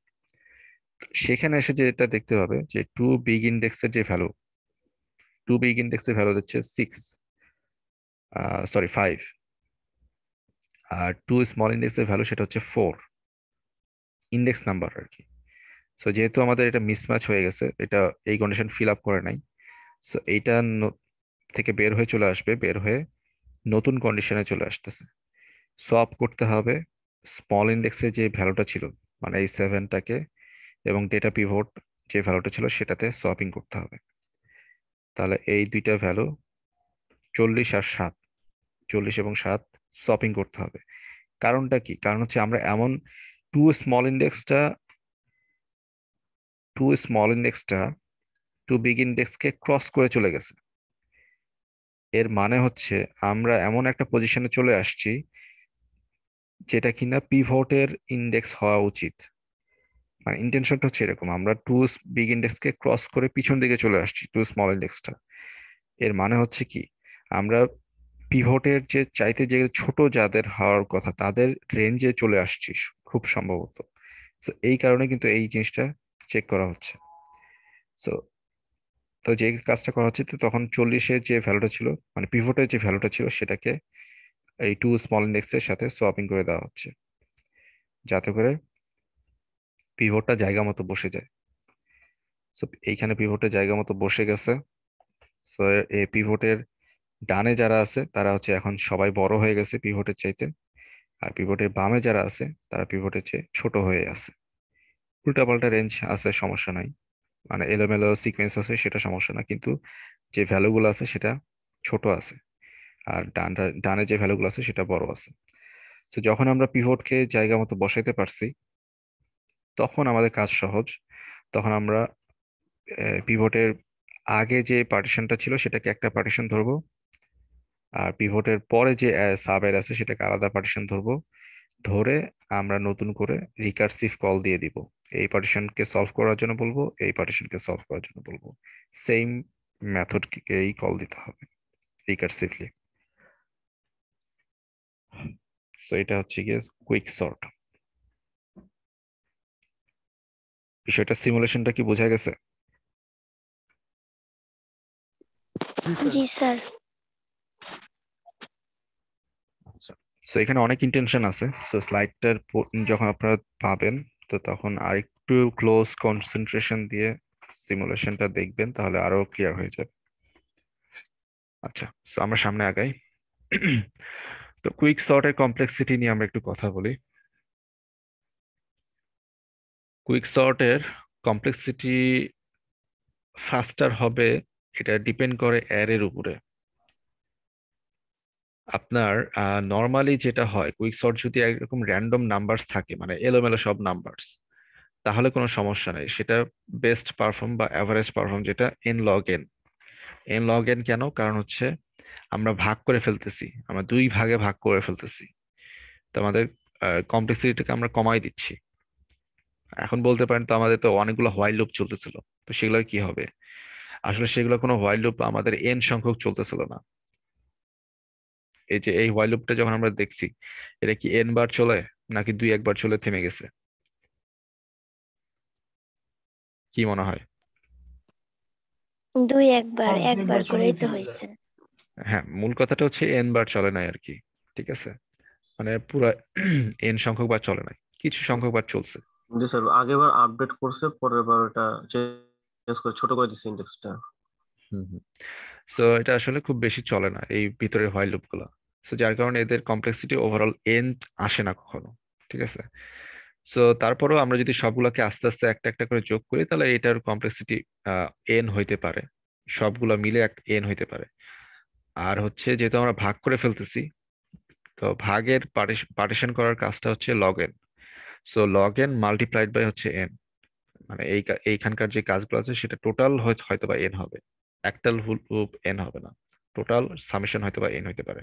সেখানে এসে যে এটা দেখতে হবে যে টু বিগ ইন্ডেক্সের ভ্যালু হচ্ছে 6, সরি 5, আর টু স্মল ইন্ডেক্সের ভ্যালু সেটা হচ্ছে 4, ইন্ডেক্স নাম্বার আর কি। সো যেহেতু আমাদের এটা মিসম্যাচ হয়ে গেছে, এটা এই কন্ডিশন ফিল আপ করে নাই, সো এইটা থেকে বের হয়ে চলে আসবে, বের হয়ে নতুন কন্ডিশনে চলে আসতেছে। সোয়াপ করতে হবে স্মল ইন্ডেক্সে যে ভ্যালুটা ছিল, মানে এই 7টাকে, এবং ডেটা পিভট যে ভ্যালুটা ছিল সেটাতে সোয়াপিং করতে হবে। তাহলে এই দুইটা ভ্যালু 40 আর 7, 40 এবং 7 সোয়াপিং করতে হবে। কারণটা কি, কারণ হচ্ছে আমরা এমন টু স্মল ইন্ডেক্সটা টু বিগ ইন্ডেক্সকে ক্রস করে চলে গেছে। এর মানে হচ্ছে আমরা এমন একটা পজিশনে চলে আসছি যেটা কিনা পিভটের ইন্ডেক্স হওয়া উচিত। মানে ইন্টেনশনটা হচ্ছে এরকম, আমরা টু বিগ ইন্ডেক্সকে ক্রস করে পিছন দিকে চলে আসছি টু স্মল ইন্ডেক্সটা। এর মানে হচ্ছে কি, আমরা পিভটের যে চাইতে যে ছোট যাদের হওয়ার কথা তাদের রেঞ্জে চলে আসছি খুব সম্ভবত। তো এই কারণে কিন্তু এই জিনিসটা চেক করা হচ্ছে। তো তো যে কাজটা করা হচ্ছে, তো তখন 40-এর যে ভ্যালুটা ছিল, মানে পিভটের যে ভ্যালুটা ছিল সেটাকে এই টু স্মল ইন্ডেক্সের সাথে সোয়াপিং করে দেওয়া হচ্ছে, যাতে করে পিভটটা জায়গা মতো বসে যায়। তো এইখানে পিভটের জায়গা মতো বসে গেছে। তো এই পিভটের ডানে যারা আছে তারা হচ্ছে এখন সবাই বড় হয়ে গেছে পিভটের চাইতে, আর পিভটের বামে যারা আছে তারা পিভটের চেয়ে ছোট হয়ে আছে। উল্টাপাল্টা রেঞ্জ আছে, সমস্যা নাই, মানে এলোমেলো সিকোয়েন্স আছে সেটা সমস্যা না, কিন্তু যে ভ্যালুগুলো আছে সেটা ছোট আছে, আর ডানে যে ভ্যালুগুলো আছে সেটা বড় আছে। তো যখন আমরা পিভটকে জায়গা মতো বসাইতে পারছি তখন আমাদের কাজ সহজ। তখন আমরা পিভটের আগে যে পার্টিশনটা ছিল সেটাকে একটা পার্টিশন ধরবো, আর পিভটের পরে যে সাব অ্যারে আছে সেটাকে আলাদা পার্টিশন ধরবো। ধরে আমরা নতুন করে রিকার্সিভ কল দিয়ে দিব। এই পার্টিশনকে সলভ করার জন্য বলবো, এই পার্টিশনকে সলভ করার জন্য বলবো, সেম মেথডকেই কল দিতে হবে রিকার্সিভলি। সো এটা হচ্ছে গিয়ে কুইক সর্ট। বিষয়টা সিমুলেশনটা কি বোঝা গেছে? জি স্যার। জি স্যার। আচ্ছা, সো এখানে অনেক ইন্টেনশন আছে। সো স্লাইডটার যখন আপনারা পাবেন, তো তখন আরেকটু ক্লোজ কনসেন্ট্রেশন দিয়ে সিমুলেশনটা দেখবেন, তাহলে আরো ক্লিয়ার হয়ে যাবে। আচ্ছা, সো আমরা সামনে আগাই। তো কুইক সর্টের কমপ্লেক্সিটি নিয়ে আমরা একটু কথা বলি। কুইক সর্টের কমপ্লেক্সিটি ফাস্টার হবে, এটা ডিপেন্ড করে অ্যারের উপরে। আপনার নর্মালি যেটা হয়, কুইক সর্ট যদি একরকম র্যান্ডম নাম্বারস থাকে, মানে এলোমেলো সব নাম্বারস, তাহলে কোনো সমস্যা নেই, সেটা বেস্ট পারফর্ম বা অ্যাভারেজ পারফর্ম, যেটা N log N. N log N কেন? কারণ হচ্ছে আমরা ভাগ করে ফেলতেছি, আমরা দুই ভাগে ভাগ করে ফেলতেছি, তো আমাদের কমপ্লেক্সিটিটাকে আমরা কমাই দিচ্ছি। এখন বলতে পারেন, তো আমাদের তো অনেকগুলো হোয়াইল লুপ চলতেছিল, তো সেগুলোর কি হবে? আসলে সেগুলো কোনো হোয়াইল লুপ আমাদের এন সংখ্যক চলতেছিল না। এই যে এই হোয়াইল লুপটা যখন আমরা দেখছি, এটা কি এন বার চলে নাকি দুই একবার চলে থেমে গেছে? কি মনে হয়? দুই একবার, আর একবার একবার করেই চলেই তো থেমে যায়। হয়েছে। হ্যাঁ, মূল কথাটা হচ্ছে এন বার চলে নাই আর কি। ঠিক আছে, মানে পুরো এন সংখ্যক বার চলে নাই, কিছু সংখ্যক বার চলছে। জি স্যার, আগেরবার আপডেট করছে, পরের বার এটা চেঞ্জ করে ছোট করে দিচ্ছে ইন্ডেক্সটা। হুম হুম। সো এটা আসলে খুব বেশি চলে না এই ভিতরের হোয়াইল লুপ গুলো। সো যার কারণে এদের কমপ্লেক্সিটি ওভারঅল এন আসে না কখনো। ঠিক আছে, সো তারপরেও আমরা যদি সবগুলোকে আস্তে আস্তে একটা একটা করে যোগ করি, তাহলে এটার কমপ্লেক্সিটি এন হইতে পারে, সবগুলো মিলে এক এন হইতে পারে। আর হচ্ছে যেহেতু আমরা ভাগ করে ফেলতেছি, তো ভাগের পার্টিশন করার কাজটা হচ্ছে log n. So log n multiplied by হচ্ছে এন, মানে এইখানকার যে কাজগুলো আছে সেটা টোটাল হয়তো বা এন হবে, একটাল লুপ এন হবে না, টোটাল সামেশন হয়তো বা এন হইতে পারে।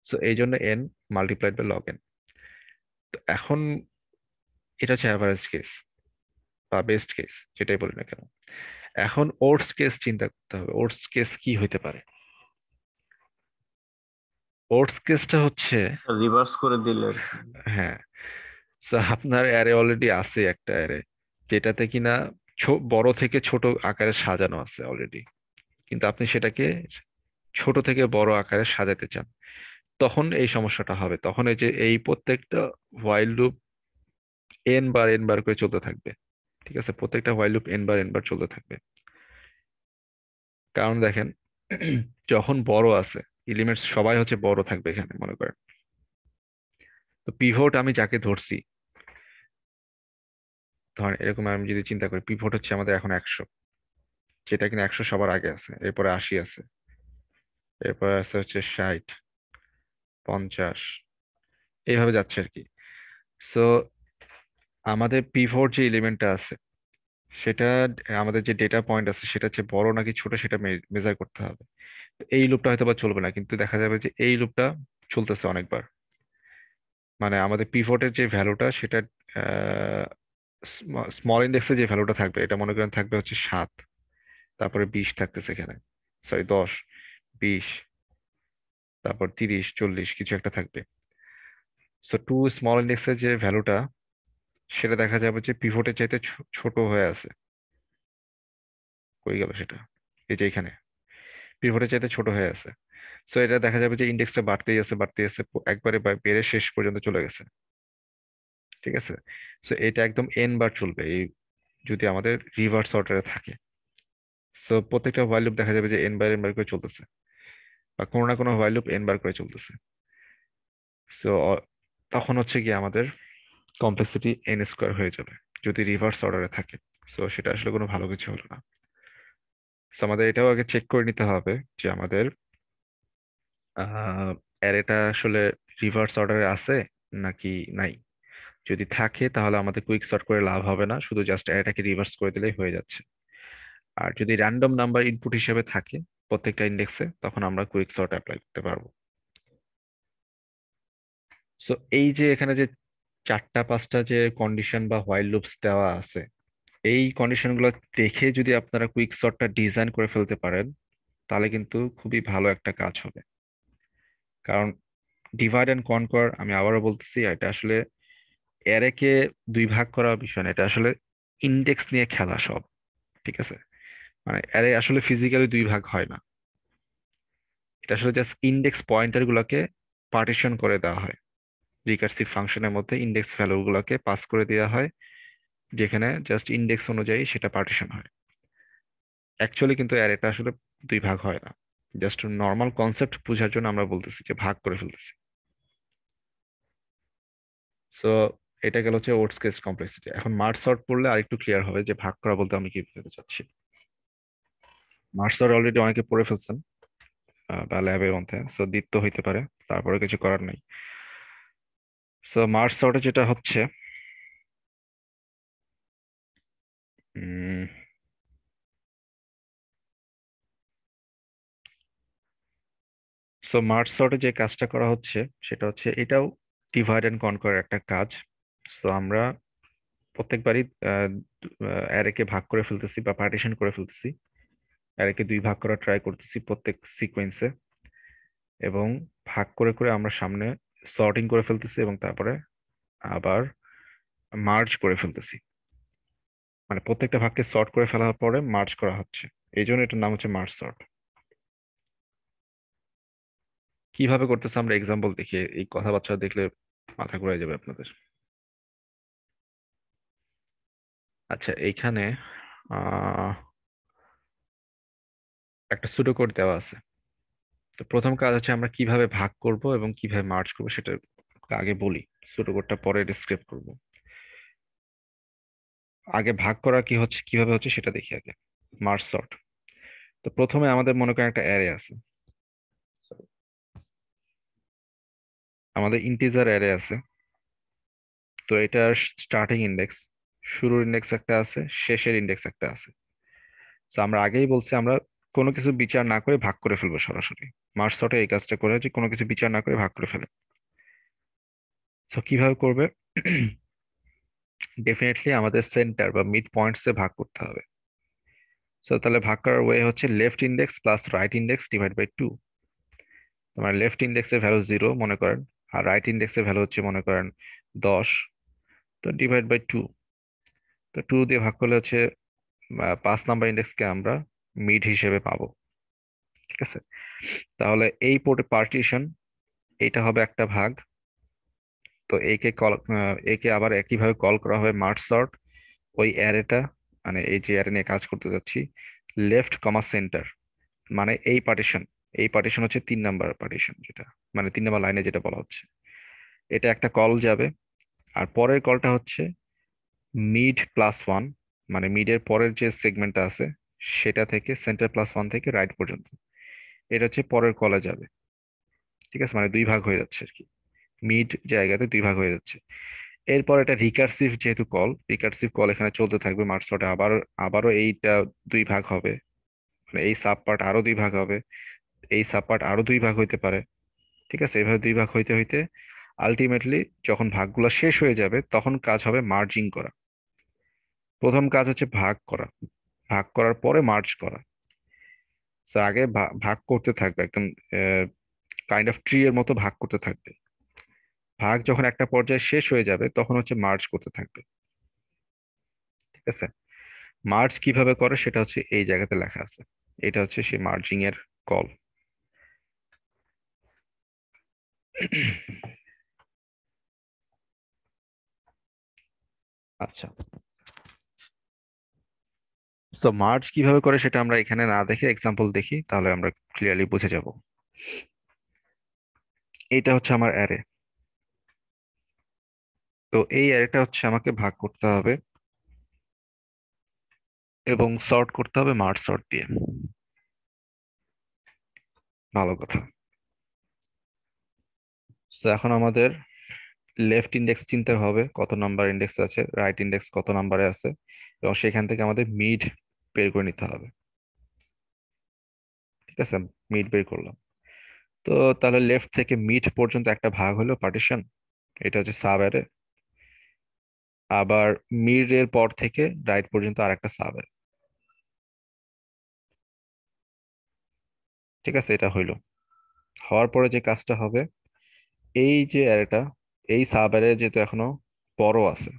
সো এই জন্য n multiplied by log n. তো এখন এটা হচ্ছে অ্যাভারেজ কেস বা বেস্ট কেস, যেটাই বলি না কেন। এখন ওটস কেস চিন্তা করতে হবে, ওটস কেস কি হইতে পারে। ওটস কেসটা হচ্ছে, রিভার্স করে দিলে আর কি। হ্যাঁ, so আপনার অ্যারে অলরেডি আছে একটা অ্যারে, যেটাতে কিনা বড় থেকে ছোট আকারে সাজানো আছে অলরেডি, কিন্তু আপনি সেটাকে ছোট থেকে বড় আকারে সাজাতে চান। তখন এই সমস্যাটা হবে, তখন এই যে এই প্রত্যেকটা হোয়াইল লুপ এন বার করে চলতে থাকবে। ঠিক আছে, প্রত্যেকটা হোয়াইল লুপ এন বার চলতে থাকবে। কারণ দেখেন, যখন বড় আছে, এলিমেন্টস সবাই হচ্ছে বড় থাকবে এখানে মনে করেন। তো পিভট আমি যাকে ধরছি, ধরেন এরকম আমি যদি চিন্তা করি, পিভট হচ্ছে আমাদের এখন 100, যেটা কিনা 100 সবার আগে আছে, এরপরে 80 আছে, এরপরে আছে হচ্ছে 60, 50, এইভাবে যাচ্ছে আর কি। সো আমাদের পিভট যে এলিমেন্টটা আছে সেটা আমাদের যে ডেটা পয়েন্ট আছে সেটা হচ্ছে বড় নাকি ছোট সেটা মেজার করতে হবে। তো এই লুপটা হয়তো বা চলবে না, কিন্তু দেখা যাবে যে এই লুপটা চলতেছে অনেকবার। মানে আমাদের পিভটের যে ভ্যালুটা সেটা স্মল ইন্ডেক্সে যে ভ্যালুটা থাকবে এটা মনে করেন থাকবে হচ্ছে 7, তারপরে 20 থাকতেছে এখানে, সরি 10, 20, তারপর 30, 40 কিছু একটা থাকবে। সো টু স্মল ইন্ডেক্সের যে ভ্যালুটা সেটা দেখা যাবে যে পিভটের চাইতে ছোট হয়ে আছে। কই গেল সেটা? এই যে এখানে পিভটের চাইতে ছোট হয়ে আছে। সো এটা দেখা যাবে যে ইন্ডেক্সটা বাড়তেই আছে বাড়তেই আছে, একবারে বেড়ে শেষ পর্যন্ত চলে গেছে। ঠিক আছে। সো এটা একদম এন বার চলবে এই, যদি আমাদের রিভার্স অর্ডারে থাকে। সো প্রত্যেকটা হোয়াইল লুপ দেখা যাবে যে এন বার করে চলতেছে, বা কোনো না কোনো হোয়াইল লুপ এন বার করে চলতেছে। সো তখন হচ্ছে কি আমাদের কমপ্লেক্সিটি এন স্কোয়ার হয়ে যাবে যদি রিভার্স অর্ডারে থাকে। সো সেটা আসলে কোনো ভালো কিছু হলো না। সো আমাদের এটাও আগে চেক করে নিতে হবে যে আমাদের অ্যারেটা আসলে রিভার্স অর্ডারে আছে নাকি নাই। যদি থাকে তাহলে আমাদের কুইক সর্ট করে লাভ হবে না, শুধু জাস্ট অ্যারেটাকে রিভার্স করে দিলেই হয়ে যাচ্ছে। আর যদি র্যান্ডম নাম্বার ইনপুট হিসেবে থাকে প্রত্যেকটা ইন্ডেক্সে, তখন আমরা কুইক সর্ট অ্যাপ্লাই করতে পারবো। সো এই যে এখানে যে 4টা 5টা যে কন্ডিশন বা হোয়াইল লুপস দেওয়া আছে, এই কন্ডিশনগুলো দেখে যদি আপনারা কুইক সর্টটা ডিজাইন করে ফেলতে পারেন তাহলে কিন্তু খুবই ভালো একটা কাজ হবে। কারণ ডিভাইড অ্যান্ড কনকর, আমি আবারও বলতেছি, এটা আসলে অ্যারেকে দুই ভাগ করার বিষয় না, এটা আসলে ইন্ডেক্স নিয়ে খেলা সব। ঠিক আছে। মানে অ্যারে আসলে ফিজিক্যালি দুই ভাগ হয় না, এটা আসলে জাস্ট ইন্ডেক্স পয়েন্টার গুলোকে পার্টিশন করে দেওয়া হয়। রিকার্সিভ ফাংশনের মধ্যে ইন্ডেক্স ভ্যালু গুলোকে পাস করে দেওয়া হয়, যেখানে জাস্ট ইন্ডেক্স অনুযায়ী সেটা পার্টিশন হয়। অ্যাকচুয়ালি কিন্তু অ্যারেটা আসলে দুই ভাগ হয় না, জাস্ট নর্মাল কনসেপ্ট বোঝার জন্য আমরা বলতেছি যে ভাগ করে ফেলতেছি। সো এটা গেল হচ্ছে ওটস কেস কমপ্লেক্সিটি। এখন মার্জ সর্ট পড়লে আরেকটু ক্লিয়ার হবে যে ভাগ করা বলতে আমি কি বোঝাতে চাচ্ছি। মার্জ সর্ট অলরেডি অনেকে পড়ে ফেলছেন বা ল্যাবের মধ্যে, সো দিতে হইতে পারে, তারপরে কিছু করার নেই। সো মার্জ সর্টে যেটা হচ্ছে, সো মার্জ সর্টে যে কাজটা করা হচ্ছে সেটা হচ্ছে এটাও ডিভাইড অ্যান্ড কনকোয়ার একটা কাজ। সো আমরা প্রত্যেকবারই অ্যারেকে ভাগ করে ফেলতেছি বা পার্টিশন করে ফেলতেছি, অ্যারেকে দুই ভাগ করা ট্রাই করতেছি প্রত্যেক সিকোয়েন্সে, এবং ভাগ করে করে আমরা সামনে সর্টিং করে ফেলতেছি এবং তারপরে আবার মার্জ করে ফেলতেছি। মানে প্রত্যেকটা ভাগকে সর্ট করে ফেলার পরে মার্জ করা হচ্ছে, এই জন্য এটার নাম হচ্ছে মার্জ সর্ট। কিভাবে করতেছে আমরা এক্সাম্পল দেখি, এই কথাবার্তা দেখলে মাথা ঘুরাই যাবে আপনাদের। আচ্ছা, এইখানে আহ একটা সুডো কোড দেওয়া আছে। তো প্রথম কাজ হচ্ছে আমরা কিভাবে ভাগ করব এবং কিভাবে মার্জ করব সেটা আগে বলি, সুডো কোডটা পরে ডিসক্রাইব করব। আগে ভাগ করা কি হচ্ছে কিভাবে হচ্ছে সেটা দেখি আগে। Merge sort. তো প্রথমে আমাদের মনে করেন একটা অ্যারে আছে, আমাদের ইন্টিজার অ্যারে আছে। তো এটার স্টার্টিং ইন্ডেক্স, শুরুর ইন্ডেক্স একটা আছে, শেষের ইন্ডেক্স একটা আছে। তো আমরা আগেই বলছি আমরা কোনো কিছু বিচার না করে ভাগ করে ফেলবো সরাসরি। মার্জ সর্টে এই কাজটা করে যে কোনো কিছু বিচার না করে ভাগ করে ফেলে। তো কিভাবে করবে? ডেফিনেটলি আমাদের সেন্টার বা মিড পয়েন্টস এ ভাগ করতে হবে। সো তাহলে ভাগ করার ওয়ে হচ্ছে left index plus right index divide by 2। তোমার লেফট ইন্ডেক্সের ভ্যালু 0 মনে করেন, আর রাইট ইন্ডেক্সের ভ্যালু হচ্ছে মনে করেন 10। তো ডিভাইড বাই 2। তো 2 দিয়ে ভাগ করলে হচ্ছে 5 নাম্বার ইন্ডেক্সকে আমরা মিড হিসেবে পাবো। ঠিক আছে। তাহলে এই পোর্টে পার্টিশন, এইটা হবে একটা ভাগ। তো একে আবার একইভাবে কল করা হবে মার্জ সর্ট। ওই অ্যারেটা, মানে এই যে অ্যারে নিয়ে কাজ করতে যাচ্ছি, লেফট কমা সেন্টার, মানে এই পার্টিশন হচ্ছে 3 নাম্বার পার্টিশন, যেটা মানে 3 নাম্বার লাইনে যেটা বলা হচ্ছে, এটা একটা কল যাবে। আর পরের কলটা হচ্ছে মিড প্লাস ওয়ান, মানে মিডের পরের যে সেগমেন্টটা আছে সেটা থেকে সেন্টার প্লাস ওয়ান থেকে রাইট পর্যন্ত, এটা হচ্ছে পরের কলে যাবে। ঠিক আছে, মানে দুই ভাগ হয়ে যাচ্ছে আর কি, মিড জায়গাতে দুই ভাগ হয়ে যাচ্ছে। এরপর এটা রিকার্সিভ যেহেতু রিকার্সিভ কল এখানে চলতে থাকবে মার্জ সর্টে, আবারও এইটা দুই ভাগ হবে, মানে এই সাব পার্ট আরো দুই ভাগ হবে, এই সাব পার্ট আরো দুই ভাগ হইতে পারে। ঠিক আছে, এইভাবে দুই ভাগ হইতে হইতে আলটিমেটলি যখন ভাগগুলো শেষ হয়ে যাবে তখন কাজ হবে মার্জিং করা। প্রথম কাজ হচ্ছে ভাগ করা, ভাগ করার পরে মার্জ করা। তো আগে ভাগ করতে থাকবে, একদম কাইন্ড অফ ট্রি এর মতো ভাগ করতে থাকবে। ভাগ যখন একটা পর্যায়ে শেষ হয়ে যাবে তখন হচ্ছে মার্জ করতে থাকবে। ঠিক আছে, মার্জ কিভাবে করে সেটা হচ্ছে এই জায়গাতে লেখা আছে। এটা হচ্ছে সেই মার্জিং এর কল। আচ্ছা, তো মার্জ কিভাবে করে সেটা আমরা এখানে না দেখে এক্সাম্পল দেখি, তাহলে আমরা ক্লিয়ারলি বুঝে যাব। এটা হচ্ছে আমার অ্যারে। তো এই অ্যারেটা হচ্ছে আমাকে ভাগ করতে হবে এবং সর্ট করতে হবে মার্জ সর্ট দিয়ে। ভালো কথা। তো এখন আমাদের লেফট ইন্ডেক্স চিনতে হবে কত নাম্বার ইন্ডেক্স আছে, রাইট ইন্ডেক্স কত নাম্বারে আছে, এবং সেখান থেকে আমাদের মিড বের করে নিতে হবে। ঠিক আছে, মিড বের করলাম। তো তাহলে লেফট থেকে মিড পর্যন্ত একটা ভাগ হলো পার্টিশন, এটা হচ্ছে সাব অ্যারে। আবার মিড এর পর থেকে রাইট পর্যন্ত আর একটা সাব অ্যারে। ঠিক আছে, এটা হইলো। হওয়ার পরে যে কাজটা হবে, এই যে অ্যারেটা, এই সাব অ্যারে যেহেতু এখনো বড় আছে,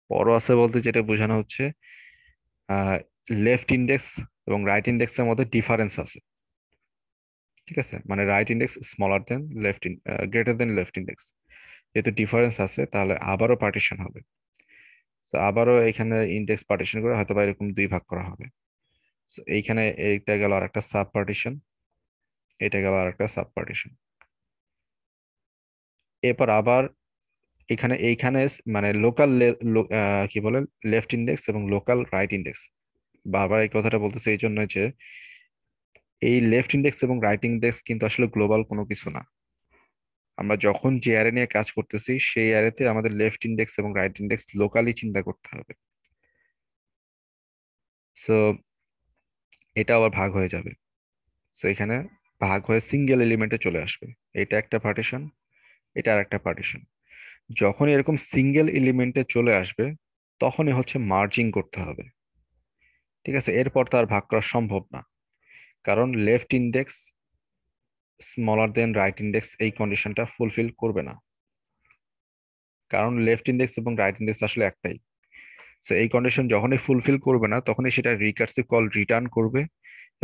বড় আছে বলতে যেটা বোঝানো হচ্ছে লেফট ইন্ডেক্স এবং রাইট ইন্ডেক্সের মধ্যে ডিফারেন্স আছে। ঠিক আছে, মানে রাইট ইন্ডেক্স স্মলার দেন left greater than left index, যেহেতু ডিফারেন্স আছে তাহলে আবারও পার্টিশন হবে। তো আবারও এখানে ইন্ডেক্স পার্টিশন করে হয়তো বা এরকম দুই ভাগ করা হবে। তো এইখানে এইটা গেল আর একটা সাব পার্টিশন, এটা গেল আর একটা সাব পার্টিশন। এরপর আবার এইখানে মানে লোকাল কি বলে, লেফট ইন্ডেক্স এবং লোকাল রাইট ইন্ডেক্স। বারবার এই কথাটা বলতেছে এই জন্য যে এই লেফট ইন্ডেক্স এবং রাইট ইন্ডেক্স কিন্তু আসলে গ্লোবাল কোনো কিছু না। আমরা যখন যে অ্যারে নিয়ে কাজ করতেছি সেই অ্যারেতে আমাদের লেফট ইন্ডেক্স এবং রাইট ইন্ডেক্স লোকালি চিন্তা করতে হবে। সো এটা আবার ভাগ হয়ে যাবে। সো এখানে ভাগ হয়ে সিঙ্গেল এলিমেন্টে চলে আসবে। এটা একটা পার্টিশন, এটা আর একটা পার্টিশন। যখন এরকম সিঙ্গেল এলিমেন্টে চলে আসবে তখনই হচ্ছে মার্জিং করতে হবে। ঠিক আছে, এরপর তো আর ভাগ করা সম্ভব না, কারণ লেফট ইন্ডেক্স স্মলার দেন রাইট ইন্ডেক্স এই কন্ডিশনটা ফুলফিল করবে না, কারণ লেফট ইন্ডেক্স এবং রাইট ইন্ডেক্স আসলে একটাই। সো এই কন্ডিশন যখনই ফুলফিল করবে না তখনই সেটা রিকার্সিভ কল রিটার্ন করবে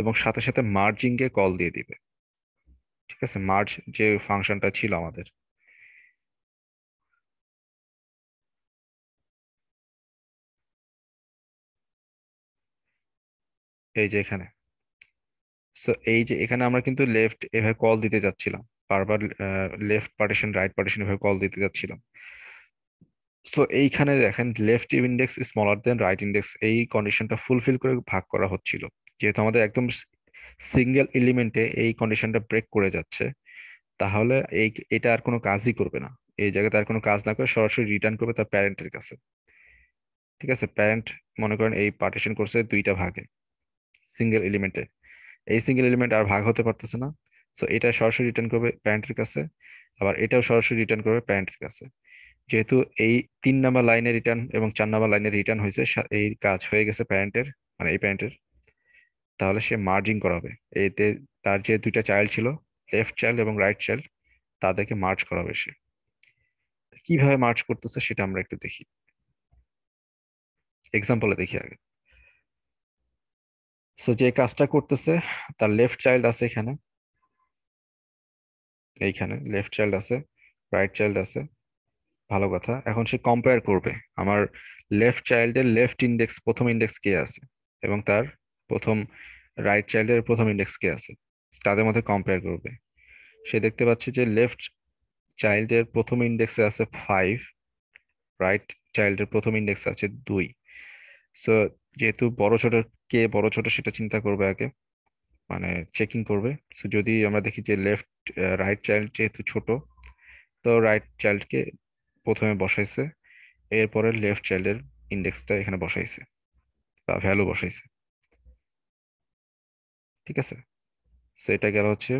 এবং সাথে সাথে মার্জিং এ কল দিয়ে দিবে। ঠিক আছে, মার্জ যে ফাংশনটা ছিল আমাদের, এই যে এখানে। সো এই যে এখানে আমরা কিন্তু লেফট এভাবে কল দিতে যাচ্ছিলাম, বারবার লেফট পার্টিশন রাইট পার্টিশন এভাবে কল দিতে যাচ্ছিলাম। সো এইখানে দেখেন লেফট ইন্ডেক্স স্মলার দেন রাইট ইন্ডেক্স এই কন্ডিশনটা ফুলফিল করে ভাগ করা হচ্ছিল। যেহেতু আমাদের একদম সিঙ্গেল এলিমেন্টে এই কন্ডিশনটা ব্রেক করে যাচ্ছে, তাহলে এটা আর কোনো কাজই করবে না। এই জায়গাতে আর কোনো কাজ না করে সরাসরি রিটার্ন করবে তার প্যারেন্টের কাছে। ঠিক আছে, প্যারেন্ট মনে করেন এই পার্টিশন করছে দুইটা ভাগে সিঙ্গেল এলিমেন্টে, এই সিঙ্গেল এলিমেন্ট আর ভাগ হতে পারতেছে না। সো এটা সরাসরি রিটার্ন করবে প্যারেন্টের কাছে, আবার এটাও সরাসরি রিটার্ন করবে প্যারেন্টের কাছে। যেহেতু এই 3 নাম্বার লাইনে রিটার্ন এবং 4 নাম্বার লাইনে রিটার্ন হয়েছে, এই কাজ হয়ে গেছে প্যারেন্টের, মানে এই প্যারেন্টের, তাহলে সে মার্জিং করাবে। এতে তার যে দুইটা চাইল্ড ছিল, লেফট চাইল্ড এবং রাইট চাইল্ড, তাদেরকে মার্জ করাবে সে। কিভাবে মার্জ করতেছে সেটা আমরা একটু দেখি, এক্সাম্পলে দেখি আগে। সো যে কাজটা করতেছে, তার লেফট চাইল্ড আছে এখানে, এইখানে লেফট চাইল্ড আছে, রাইট চাইল্ড আছে। ভালো কথা, এখন সে কম্পেয়ার করবে আমার লেফট চাইল্ডের লেফট ইন্ডেক্স প্রথম ইন্ডেক্স কে আছে এবং তার প্রথম রাইট চাইল্ডের প্রথম ইন্ডেক্স কে আছে, তাদের মধ্যে কম্পেয়ার করবে। সে দেখতে পাচ্ছে যে লেফট চাইল্ডের প্রথম ইন্ডেক্সে আছে 5, রাইট চাইল্ডের প্রথম ইন্ডেক্সে আছে 2। সো যেহেতু বড় ছোট, কে বড় ছোট সেটা চিন্তা করবে আগে, মানে চেকিং করবে। সো যদি আমরা দেখি যে রাইট চাইল্ড যেহেতু ছোট, তো রাইট চাইল্ডকে প্রথমে বসাইছে, এরপরে লেফট চাইল্ডের ইন্ডেক্সটা এখানে বসাইছে বা ভ্যালু বসাইছে। ঠিক আছে, সো এটা গেল হচ্ছে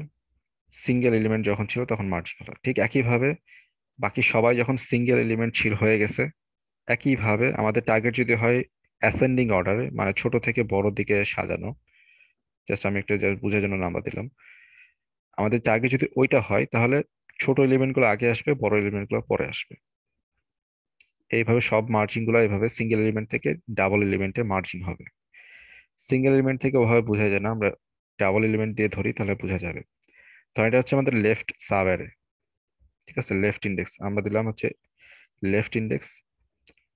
সিঙ্গেল এলিমেন্ট যখন ছিল তখন মার্জিং হলো। ঠিক একইভাবে বাকি সবাই যখন সিঙ্গেল এলিমেন্ট ছিল হয়ে গেছে, একইভাবে আমাদের টার্গেট যদি হয় অ্যাসেন্ডিং অর্ডারে, মানে ছোট থেকে বড় দিকে সাজানো, জাস্ট আমি একটা জাস্ট বোঝার জন্য নাম্বার দিলাম, আমাদের টার্গেট যদি ওইটা হয় তাহলে ছোট এলিমেন্টগুলো আগে আসবে, বড় এলিমেন্টগুলো পরে আসবে। এইভাবে সব মার্জিং গুলো এইভাবে সিঙ্গেল এলিমেন্ট থেকে ডাবল এলিমেন্টে মার্জিং হবে। সিঙ্গেল এলিমেন্ট থেকে ওভাবে বোঝা যায় না, আমরা ডাবল এলিমেন্ট দিয়ে ধরি তাহলে বোঝা যাবে। তো এটা হচ্ছে আমাদের লেফট সাব অ্যারে। ঠিক আছে, লেফট ইন্ডেক্স আমরা দিলাম হচ্ছে লেফট ইন্ডেক্স,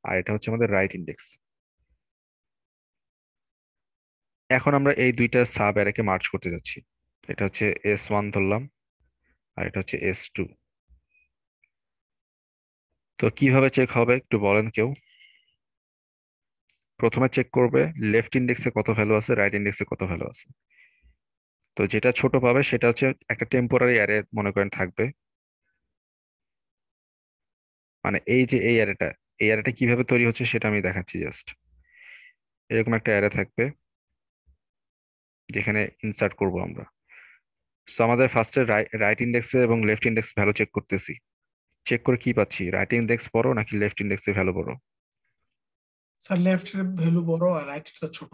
আর এটা হচ্ছে আমাদের রাইট ইন্ডেক্স। এখন আমরা এই দুইটা সাব অ্যারেকে মার্জ করতে যাচ্ছি। এটা হচ্ছে S1 ধরলাম, আর এটা হচ্ছে S2। তো কিভাবে চেক হবে একটু বলেন কেউ। প্রথমে চেক করবে লেফট ইন্ডেক্সে কত ভ্যালু আছে, রাইট ইন্ডেক্সে কত ভ্যালু আছে। তো যেটা ছোট পাবে সেটা হচ্ছে একটা টেম্পোরারি অ্যারে মনে করেন থাকবে। মানে এই যে এই অ্যারেটা কিভাবে তৈরি হচ্ছে সেটা আমি দেখাচ্ছি জাস্ট। এরকম একটা অ্যারে থাকবে যেখানে ইনসার্ট করব আমরা। সো আমাদের ফার্স্টে রাইট ইন্ডেক্সে এবং লেফট ইন্ডেক্স ভ্যালু চেক করতেছি। চেক করে কি পাচ্ছি, রাইট ইন্ডেক্স বড় নাকি লেফট ইন্ডেক্সে ভ্যালু বড়? স্যার লেফট এর ভ্যালু বড় আর রাইট এর ছোট।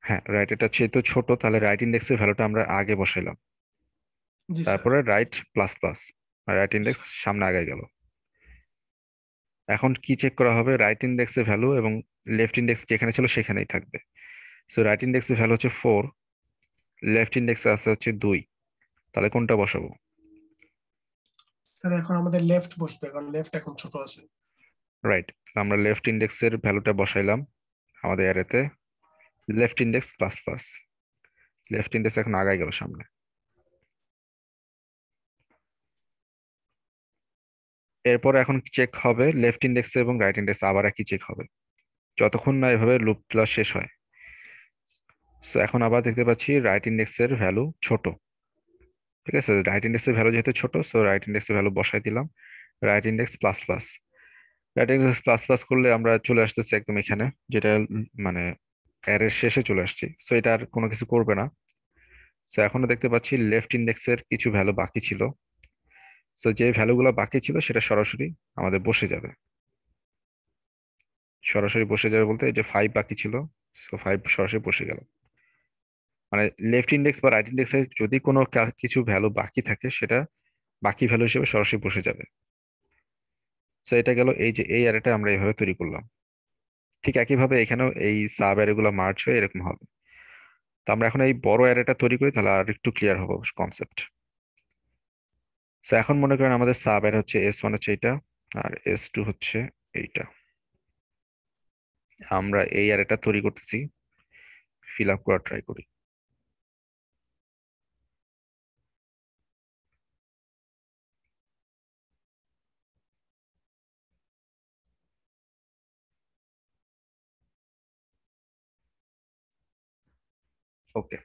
হ্যাঁ, রাইট এটা যেহেতু ছোট তাহলে রাইট ইন্ডেক্সের ভ্যালুটা আমরা আগে বসাইলাম, জি স্যার। তারপরে রাইট প্লাস প্লাস, আর রাইট ইন্ডেক্স সামনে আগে গেল। এখন কি চেক করা হবে, রাইট ইন্ডেক্সের ভ্যালু এবং লেফট ইন্ডেক্স যেখানে ছিল সেখানেই থাকবে। সো রাইট ইন্ডেক্সের ভ্যালু হচ্ছে 4, লেফট ইন্ডেক্সে আছে হচ্ছে 2, তাহলে কোনটা বসাবো? স্যার এখন আমাদের লেফট বসবে, কারণ লেফট এখন ছোট আছে। রাইট, আমরা লেফট ইন্ডেক্সের ভ্যালুটা বসাইলাম আমাদের অ্যারেতে, left index plus plus, left index এখন আগায় গেল সামনে। এরপর এখন চেক হবে লেফট ইন্ডেক্স এবং রাইট ইন্ডেক্স, আবার একই চেক হবে যতক্ষণ না এভাবে লুপটা শেষ হয়। সো এখন আবার দেখতে পাচ্ছি রাইট ইন্ডেক্সের ভ্যালু ছোট। ঠিক আছে, রাইট ইন্ডেক্সের ভ্যালু যেহেতু ছোট, সো রাইট ইন্ডেক্সের ভ্যালু বসাই দিলাম, right index plus plus. Right index plus plus করলে আমরা চলে আসতেছি একদম এখানে, যেটা মানে অ্যারের শেষে চলে আসছি। সো এটা আর কোনো কিছু করবে না। সো এখনো দেখতে পাচ্ছি লেফট ইন্ডেক্সের কিছু ভ্যালু বাকি ছিল। সো যে ভ্যালুগুলো বাকি ছিল সেটা সরাসরি আমাদের বসে যাবে। সরাসরি বসে যাবে বলতে এই যে 5 বাকি ছিল, সো 5 সরাসরি বসে গেল। মানে লেফট ইন্ডেক্স বা রাইট ইন্ডেক্সে যদি কোনো কিছু ভ্যালু বাকি থাকে সেটা বাকি ভ্যালু হিসেবে সরাসরি বসে যাবে। সো এটা গেল এই যে এই অ্যারেটা আমরা এইভাবে তৈরি করলাম। ঠিক একইভাবে এখানেও এই সাব অ্যারেগুলো মার্জ হয়ে এরকম হবে। তো আমরা এখন এই বড় অ্যারেটা তৈরি করি তাহলে আর একটু ক্লিয়ার হবে কনসেপ্ট। সো এখন মনে করেন আমাদের সাব অ্যারে হচ্ছে S1 হচ্ছে এইটা, আর S2 হচ্ছে এইটা। আমরা এই অ্যারেটা তৈরি করতেছি, ফিল আপ করা ট্রাই করি। ওকে,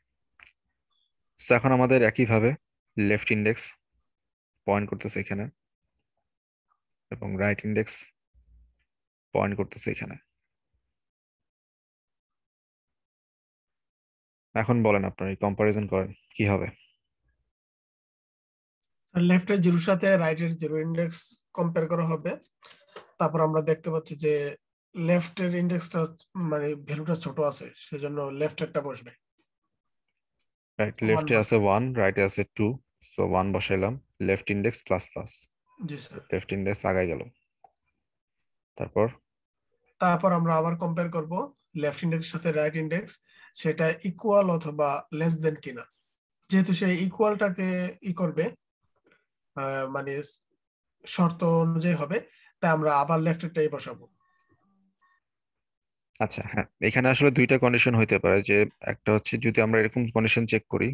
সো এখন আমাদের একইভাবে লেফট ইন্ডেক্স পয়েন্ট করতেছে এখানে এবং রাইট ইন্ডেক্স পয়েন্ট করতেছে এখানে। এখন বলেন আপনার এই কম্পারিজন করেন কি হবে। স্যার লেফট এর জিরোর সাথে রাইট এর জিরো ইন্ডেক্স কম্পেয়ার করা হবে। তারপর আমরা দেখতে পাচ্ছি যে লেফট এর ইন্ডেক্সটা মানে ভ্যালুটা ছোট আছে, সেজন্য লেফট এরটা বসবে। রাইট, ওয়ান লেফটে আছে 1, রাইটে আছে 2, সো 1 বসাইলাম, লেফট ইন্ডেক্স প্লাস প্লাস, জি স্যার। লেফট ইন্ডেক্স আগায় গেল। তারপর তারপর আমরা আবার কম্পেয়ার করব লেফট ইন্ডেক্সের সাথে রাইট ইন্ডেক্স, সেটা ইকুয়াল অথবা লেস দেন কিনা। যেহেতু সে ইকুয়ালটাকে করবে, মানে শর্ত অনুযায়ী হবে, তাই আমরা আবার লেফট এরটাই বসাবো। আচ্ছা, হ্যাঁ, এখানে আসলে দুইটা কন্ডিশন হইতে পারে। যে একটা হচ্ছে যদি আমরা এরকম কন্ডিশন চেক করি,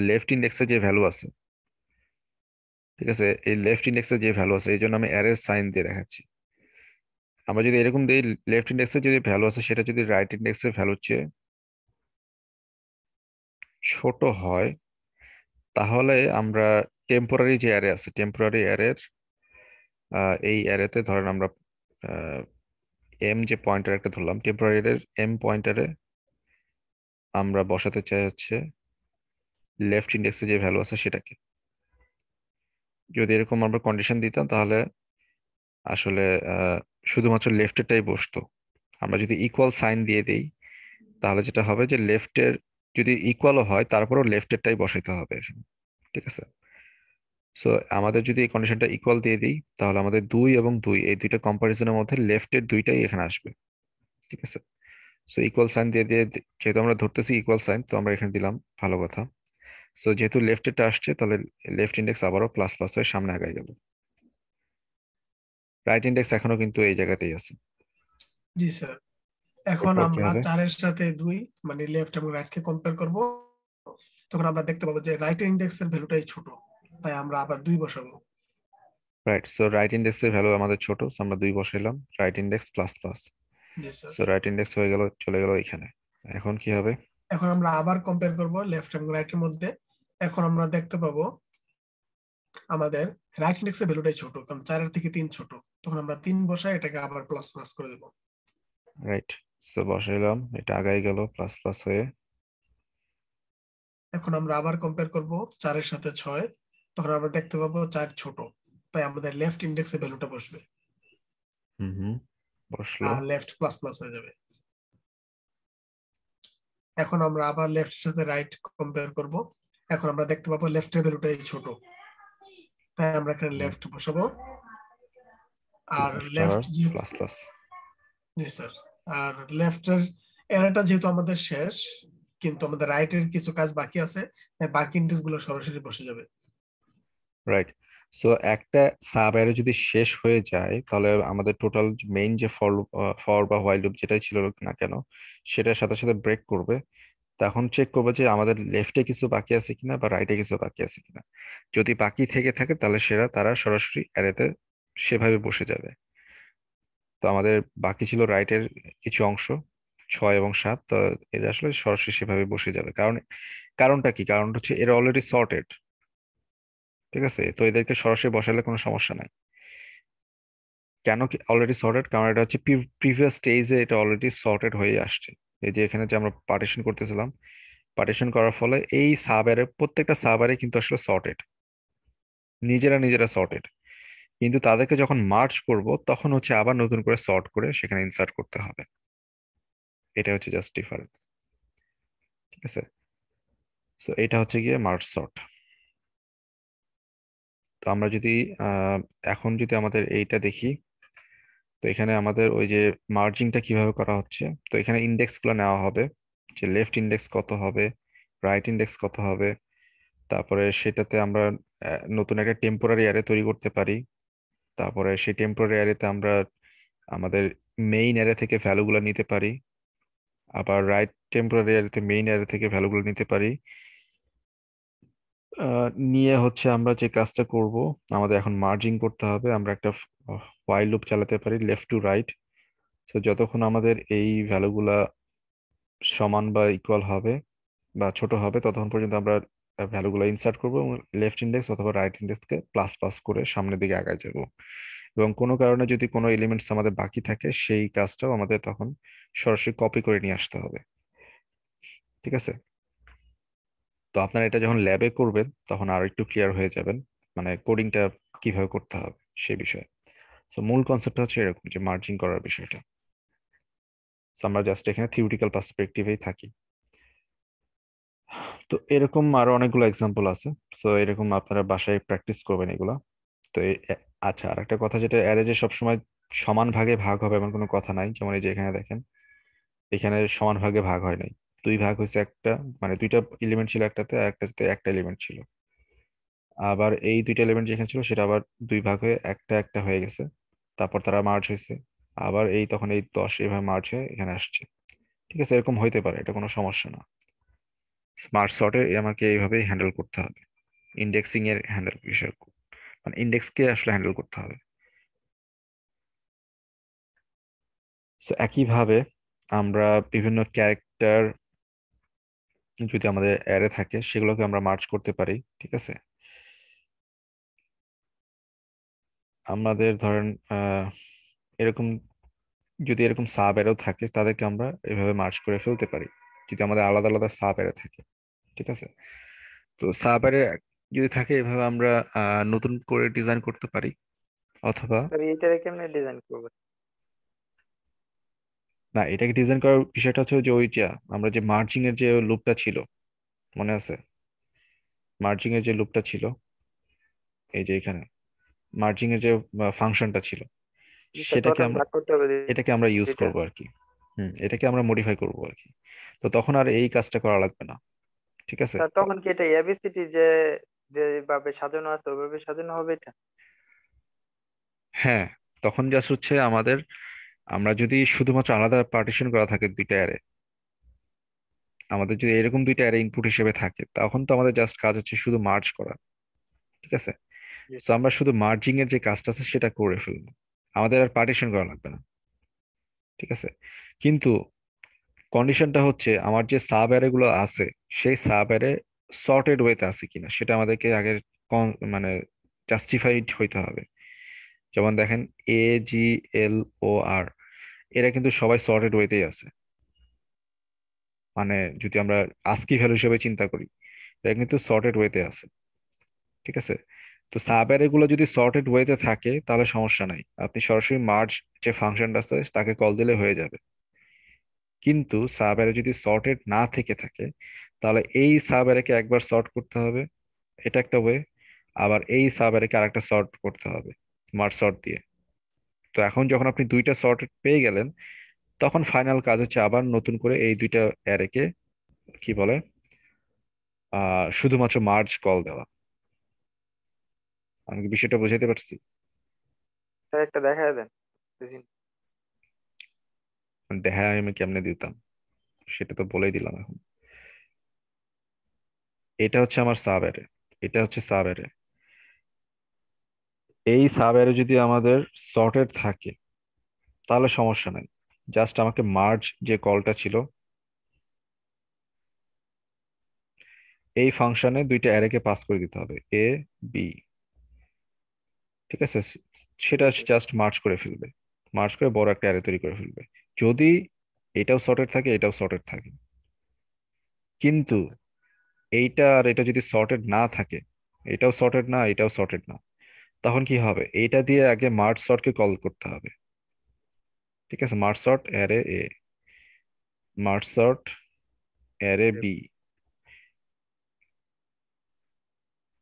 লেফট ইন্ডেক্সে যে ভ্যালু আছে, ঠিক আছে, এই লেফট ইন্ডেক্সে যে ভ্যালু আছে এই জন্য আমি অ্যারের সাইন দিয়ে দেখাচ্ছি। আমরা যদি এরকম দিই লেফট ইন্ডেক্সে যদি ভ্যালু আছে সেটা যদি রাইট ইন্ডেক্সের ভ্যালুর চেয়ে ছোট হয়, তাহলে আমরা টেম্পোরারি যে অ্যারে আছে টেম্পোরারি অ্যারের এই অ্যারেতে ধরেন আমরা এম যে পয়েন্টার একটা ধরলাম, টেম্পোরারি এর এম পয়েন্টারে আমরা বসাতে চাই হচ্ছে লেফট ইন্ডেক্সে যে ভ্যালু আছে সেটাকে। যদি এরকম আমরা কন্ডিশন দিতাম তাহলে আসলে শুধুমাত্র লেফটেরটাই বসতো। আমরা যদি ইকুয়াল সাইন দিয়ে দিই তাহলে যেটা হবে যে লেফটের যদি ইকুয়ালও হয় তারপরও লেফটেরটাই বসাইতে হবে এখানে। ঠিক আছে। সো আমাদের যদি এই কন্ডিশনটা ইকুয়াল দিয়ে দিই তাহলে আমাদের 2 এবং 2 এই দুইটা কম্পারিজনের মধ্যে লেফটের দুইটাই এখানে আসবে। ঠিক আছে। সো ইকুয়াল সাইন দিয়ে দিয়ে যেহেতু আমরা ধরতেছি ইকুয়াল সাইন, তো আমরা এখানে দিলাম, ভালো কথা। সো যেহেতু লেফটেরটা আসছে তাহলে লেফট ইন্ডেক্স আবারও প্লাস প্লাস হয়ে সামনে আগায় গেল। রাইট ইন্ডেক্স এখনো কিন্তু এই জায়গাতেই আছে। জি স্যার। এখন এরপর কি আমরা হবে? 4 এর সাথে 2 মানে লেফট এবং রাইট কে কম্পেয়ার করব, তখন আমরা দেখতে পাবো যে রাইট ইন্ডেক্স এর ভ্যালুটাই ছোট, তাই আমরা আবার 2 বসাবো। রাইট। সো রাইট ইন্ডেক্সের ভ্যালু আমাদের ছোট, so আমরা 2 বসাইলাম, রাইট ইন্ডেক্স প্লাস প্লাস। জি স্যার। সো রাইট ইন্ডেক্স হয়ে গেল, চলে গেল এখানে। এখন কি হবে? এখন আমরা আবার কম্পেয়ার করব লেফট এবং রাইট এর মধ্যে। এখন আমরা দেখতে পাবো আমাদের রাইট ইন্ডেক্সের ভ্যালুটাই ছোট, কারণ 4 এর থেকে 3 ছোট। তখন আমরা 3 বসাই এটাকে আবার প্লাস প্লাস করে দেব। রাইট। সো বসাইলাম, এটা আগাই গেল প্লাস প্লাস হয়ে। এখন আমরা আবার কম্পেয়ার করব 4 এর সাথে 6, তখন আমরা দেখতে পাবো 4 ছোট, তাই আমাদের লেফট ইন্ডেক্সের ভ্যালুটা বসবে হুম, বসলো। আর লেফট প্লাস প্লাস হয়ে যাবে। এখন আমরা আবার লেফট সাথে রাইট কম্পেয়ার করব। এখন আমরা দেখতে পাবো লেফটের ভ্যালুটাই ছোট, তাই আমরা এখানে লেফট বসাবো। আর লেফট লেফট আর যেহেতু, প্লাস প্লাস। জি স্যার, আর লেফটের এরাটা যেহেতু আমাদের শেষ, কিন্তু আমাদের রাইটের কিছু কাজ বাকি আছে, তাই বাকি ইন্ডেক্স গুলো সরাসরি বসে যাবে। রাইট। সো একটা সাব অ্যারে যদি শেষ হয়ে যায় তাহলে আমাদের টোটাল মেইন যে ফর বা হোয়াইল লুপ যেটাই ছিল না কেন সেটার সাথে সাথে ব্রেক করবে। তখন চেক করবে যে আমাদের লেফটে কিছু বাকি আছে কিনা বা রাইটে কিছু বাকি আছে কিনা। যদি বাকি থেকে থাকে তাহলে তারা সরাসরি অ্যারেতে সেভাবে বসে যাবে। তো আমাদের বাকি ছিল রাইটের কিছু অংশ, 6 এবং 7, তো এরা আসলে সরাসরি সেভাবে বসে যাবে। কারণটা কি? কারণটা হচ্ছে এরা অলরেডি সর্টেড। ঠিক আছে, তো এদেরকে সরাসরি বসালে কোনো সমস্যা নাই। কেন কি অলরেডি সর্টেড? কারণ এটা হচ্ছে প্রিভিয়াস স্টেজে এটা অলরেডি সর্টেড হয়ে আসছে। এই যে এখানে যে আমরা পার্টিশন করতেছিলাম, পার্টিশন করার ফলে এই প্রত্যেকটা সাব অ্যারে কিন্তু আসলে সর্টেড, নিজেরা নিজেরা সর্টেড। কিন্তু তাদেরকে যখন মার্জ করব তখন হচ্ছে আবার নতুন করে সর্ট করে সেখানে ইনসার্ট করতে হবে। এটা হচ্ছে জাস্ট ডিফারেন্স। ঠিক আছে। সো এটা হচ্ছে গিয়ে মার্জ সর্ট। তো আমরা যদি আহ, এখন যদি আমাদের এইটা দেখি, তো এখানে আমাদের ওই যে মার্জিংটা কিভাবে করা হচ্ছে, তো এখানে ইন্ডেক্স গুলো নেওয়া হবে, যে লেফট ইন্ডেক্স কত হবে, রাইট ইন্ডেক্স কত হবে। তারপরে সেটাতে আমরা নতুন একটা টেম্পোরারি অ্যারে তৈরি করতে পারি। তারপরে সেই টেম্পোরারি অ্যারেতে আমরা আমাদের মেইন অ্যারে থেকে ভ্যালুগুলো নিতে পারি, আবার রাইট টেম্পোরারি অ্যারেতে মেইন অ্যারে থেকে ভ্যালুগুলো নিতে পারি। নিয়ে হচ্ছে আমরা যে কাজটা করব, আমাদের এখন মার্জিং করতে হবে। আমরা একটা while লুপ চালাতে পারি লেফট টু রাইট। তো যতক্ষণ আমাদের এই ভ্যালুগুলা সমান বা ইকুয়াল হবে বা ছোট হবে ততক্ষণ পর্যন্ত আমরা ভ্যালুগুলো ইনসার্ট করবো এবং লেফট ইন্ডেক্স অথবা রাইট ইন্ডেক্সকে প্লাস প্লাস করে সামনের দিকে আগায় যাব। এবং কোনো কারণে যদি কোনো এলিমেন্টস আমাদের বাকি থাকে সেই কাজটাও আমাদের তখন সরাসরি কপি করে নিয়ে আসতে হবে। ঠিক আছে। তো আপনারা এটা যখন ল্যাবে করবেন তখন আরো একটু ক্লিয়ার হয়ে যাবেন, মানে কোডিংটা কিভাবে করতে হবে সেই বিষয়ে। তো মূল কনসেপ্টটা হচ্ছে এরকম, যে মার্জিং করার বিষয়টা। So আমরা জাস্ট এখানে থিওরিটিক্যাল পার্সপেক্টিভেই থাকি। তো এরকম আরো অনেকগুলো এক্সাম্পল আছে। তো এরকম আপনারা বাসায় প্র্যাকটিস করবেন এগুলা। তো আচ্ছা, আর একটা কথা, যেটা অ্যারে যে সবসময় সমান ভাগে ভাগ হবে এমন কোনো কথা নাই। যেমন এই যে এখানে দেখেন, এখানে সমান ভাগে ভাগ হয় নাই, দুই ভাগ হয়েছে একটা, মানে দুইটা এলিমেন্ট ছিল একটাতে, আর একটাতে একটা এলিমেন্ট ছিল। আবার এই দুইটা এলিমেন্ট যেখানে ছিল সেটা আবার দুই ভাগ হয়ে একটা একটা হয়ে গেছে, তারপর তারা মার্জ হয়েছে। আবার এই তখন এই 10 এভাবে মার্জ হয়ে এখানে আসছে। ঠিক আছে, এরকম হইতে পারে, এটা কোনো সমস্যা না। স্মার্ট সর্টে আমাকে এইভাবেই হ্যান্ডেল করতে হবে, ইন্ডেক্সিং এর হ্যান্ডেল বিষয়, মানে ইন্ডেক্সকে আসলে হ্যান্ডেল করতে হবে। সো একইভাবে আমরা বিভিন্ন ক্যারেক্টার যদি আমাদের অ্যারে থাকে সেগুলোকে আমরা মার্জ করতে পারি। ঠিক আছে। আমাদের ধরেন এরকম যদি এরকম সাব অ্যারো থাকে তাদেরকে আমরা এভাবে মার্জ করে ফেলতে পারি যদি আমাদের আলাদা আলাদা সাব অ্যারো থাকে, ঠিক আছে? তো সাব অ্যারে যদি থাকে এভাবে আমরা নতুন করে ডিজাইন করতে পারি, অথবা স্যার এইটারে কেমনে ডিজাইন করবো? না, এটাকে ডিজাইন করার বিষয়টা হচ্ছে যে ওইটা আমরা যে মার্জিং এর যে লুপটা ছিল, মনে আছে? মার্জিং এর যে লুপটা ছিল, এই যে এখানে মার্জিং এর যে ফাংশনটা ছিল, জি স্যার, সেটাকে প্রথম আমরা ভাগ করতে হবে এটাকে আমরা ইউজ দুইটা। করব আর কি। এটাকে আমরা মডিফাই করব আর কি। তো তখন আর এই কাজটা করা লাগবে না, ঠিক আছে? স্যার তখন কি এটা এবিসিডি যেভাবে সাজানো আছে ওইভাবে সাজানো হবে এটা? হ্যাঁ, তখন জাস্ট হচ্ছে আমরা যদি শুধুমাত্র আলাদা পার্টিশন করা থাকে দুইটা অ্যারে, আমাদের যদি এরকম দুইটা অ্যারে ইনপুট হিসেবে থাকে, তখন তো আমাদের জাস্ট কাজ হচ্ছে শুধু মার্জ করা, ঠিক আছে? জি তো স্যার। আমরা শুধু মার্জিং এর যে কাজটা আছে সেটা করে ফেলবো, আমাদের আর পার্টিশন করা লাগবে না, ঠিক আছে? কিন্তু কন্ডিশনটা হচ্ছে আমার যে সাব অ্যারে গুলো আছে সেই সাব অ্যারে সর্টেড ওয়েতে আছে কিনা সেটা আমাদেরকে আগে মানে জাস্টিফাইড হইতে হবে। যেমন দেখেন, এ, জি, এল, ও, আর, এরা কিন্তু সবাই সর্টেড ওয়েতেই আছে। মানে যদি আমরা আস্কি ভ্যালু হিসেবে চিন্তা করি, এরা কিন্তু সর্টেড ওয়েতে আছে, ঠিক আছে? তো সাব অ্যারে গুলো যদি সর্টেড ওয়েতে থাকে তাহলে সমস্যা নাই, আপনি সরাসরি মার্জ যে ফাংশনটা আছে তাকে কল দিলে হয়ে যাবে। কিন্তু সাব অ্যারে যদি সর্টেড না থেকে থাকে তাহলে এই সাব অ্যারেকে একবার সর্ট করতে হবে, এটা একটা ওয়ে। আবার এই সাব অ্যারেকে আরেকটা সর্ট করতে হবে মার্জ সর্ট দিয়ে। তো এখন যখন আপনি দুইটা সর্ট পেয়ে গেলেন, তখন ফাইনাল কাজ হচ্ছে আবার নতুন করে এই দুইটা অ্যারেকে কি বলে শুধুমাত্র মার্জ কল দেওয়া। আমি কি বিষয়টা বোঝাতে পারছি? স্যার একটা দেখা দেন বুঝিনি। দেখা আমি কেমনে দিতাম সেটা তো বলেই দিলাম এখন। এটা হচ্ছে আমার সাব অ্যারে, এটা হচ্ছে সাব অ্যারে। এই সাব অ্যারে যদি আমাদের সর্টেড থাকে তাহলে সমস্যা নাই, জাস্ট আমাকে মার্জ যে কলটা ছিল এই ফাংশনে দুইটা অ্যারেকে পাস করে দিতে হবে, এ, বি, ঠিক আছে? সেটা জি জি। জাস্ট মার্জ করে ফেলবে, মার্জ করে বড় একটা অ্যারে তৈরি করে ফেলবে যদি এটাও সর্টেড থাকে এটাও সর্টেড থাকে। কিন্তু এইটা আর এটা যদি সর্টেড না থাকে, এটাও সর্টেড না এটাও সর্টেড না, তখন কি হবে? এইটা দিয়ে আগে মার্জ সর্টকে কল করতে হবে, ঠিক আছে? Merge sort array A, merge sort array B.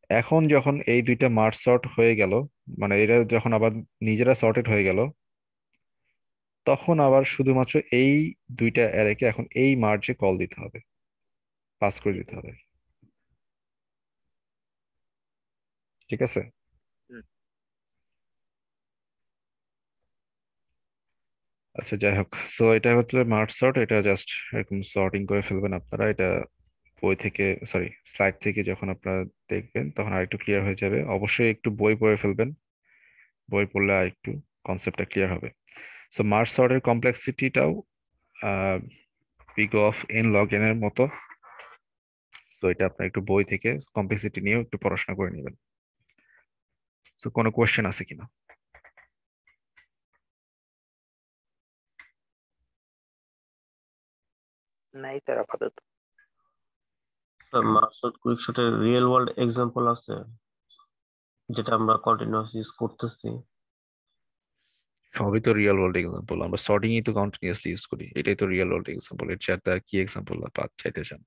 এখন যখন এই দুইটা মার্জ সর্ট হয়ে গেল, মানে এরা যখন আবার নিজেরা সর্টেড হয়ে গেল, তখন আবার শুধুমাত্র এই দুইটা অ্যারেকে এখন এই মার্জে কল দিতে হবে, পাস করে দিতে হবে, ঠিক আছে? হুম। আচ্ছা, যাই হোক, সো এটা হচ্ছে মার্জ সর্ট। এটা জাস্ট এরকম সর্টিং করে ফেলবেন আপনারা। এটা বই থেকে, সরি, স্লাইড থেকে যখন আপনারা দেখবেন তখন আরেকটু ক্লিয়ার হয়ে যাবে। অবশ্যই একটু বই পড়ে ফেলবেন, বই পড়লে আরেকটু কনসেপ্টটা ক্লিয়ার হবে। সো মার্জ সর্টের কমপ্লেক্সিটিটাও big of n log n এর মতো। তো এটা আপনার একটু বই থেকে কমপ্লেক্সিটি নিয়েও একটু পড়াশোনা করে নেবেন। তো কোনো কোয়েশ্চেন আছে কিনা? নাই স্যার আপাতত। স্যার মার্কশট কুইকশটের রিয়েল ওয়ার্ল্ড এক্সাম্পল আছে যেটা আমরা কন্টিনিউয়াস ইউজ করতেছি? সবই তো রিয়েল ওয়ার্ল্ড এক্সাম্পল, আমরা সর্টিংই তো কন্টিনিউয়াসলি ইউজ করি, এটাই তো রিয়েল ওয়ার্ল্ড এক্সাম্পল। এর চার আর কি এক্সাম্পল চাইতে চান?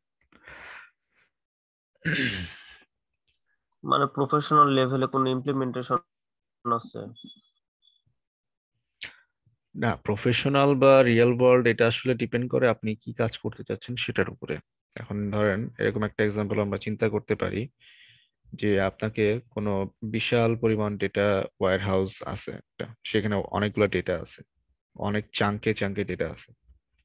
মানে প্রফেশনাল লেভেলে কোনো ইমপ্লিমেন্টেশন আছে? না, প্রফেশনাল বা রিয়েল ওয়ার্ল্ড এটা আসলে ডিপেন্ড করে আপনি কি কাজ করতে চাচ্ছেন সেটার উপরে। এখন ধরেন এরকম একটা এক্সাম্পল আমরা চিন্তা করতে পারি যে আপনাকে কোনো বিশাল পরিমাণ ডেটা ওয়্যার হাউস আছে একটা, সেখানে অনেকগুলো ডেটা আছে, অনেক চাঙ্কে চাঙ্কে ডেটা আছে,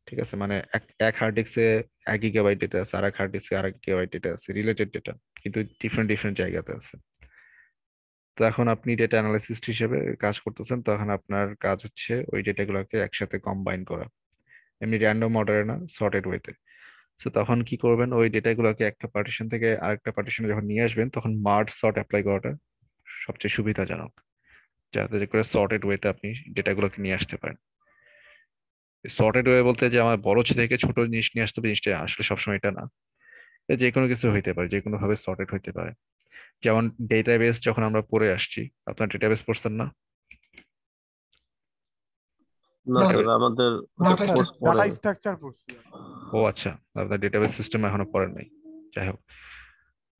ঠিক আছে? মানে এক এক হার্ড ডিস্কে 1 GB ডেটা আছে, আর এক হার্ড ডিস্কে 2 GB ডেটা আছে, রিলেটেড ডেটা, কিন্তু ডিফারেন্ট ডিফারেন্ট জায়গাতে আছে। তো এখন আপনি ডেটা অ্যানালিসিস্ট হিসেবে কাজ করতেছেন, তখন আপনার কাজ হচ্ছে ওই ডেটাগুলোকে একসাথে কম্বাইন করা, এমনি র্যান্ডম অর্ডারে না, সর্টেড ওয়েতে। তো তখন কি করবেন, ওই ডেটাগুলোকে একটা পার্টিশন থেকে আরেকটা পার্টিশনে যখন নিয়ে আসবেন তখন মার্জ সর্ট অ্যাপ্লাই করাটা সবচেয়ে সুবিধাজনক। যাতে করে সর্টেড ওয়েতে আপনি ডেটাগুলোকে নিয়ে আসতে পারেন। সর্টেড ওয়ে বলতে যে আমার বড় থেকে ছোট জিনিস নিয়ে আসতে হবে, জিনিসটা আসলে সবসময় এটা না। যে কোনো কিছু হইতে পারে, যে কোনো ভাবে সর্টেড হইতে পারে। যেমন ডেটাবেস যখন আমরা পড়ে আসছি, আপনার ডেটাবেস পড়ছেন না? না না স্যার, Database- আমাদের ওটা ডাটা কোর্স পরে। ডাটা স্ট্রাকচার পড়ছি। ও আচ্ছা, আপনার ডেটাবেস সিস্টেম এখনো পড়েন নাই। যাই হোক,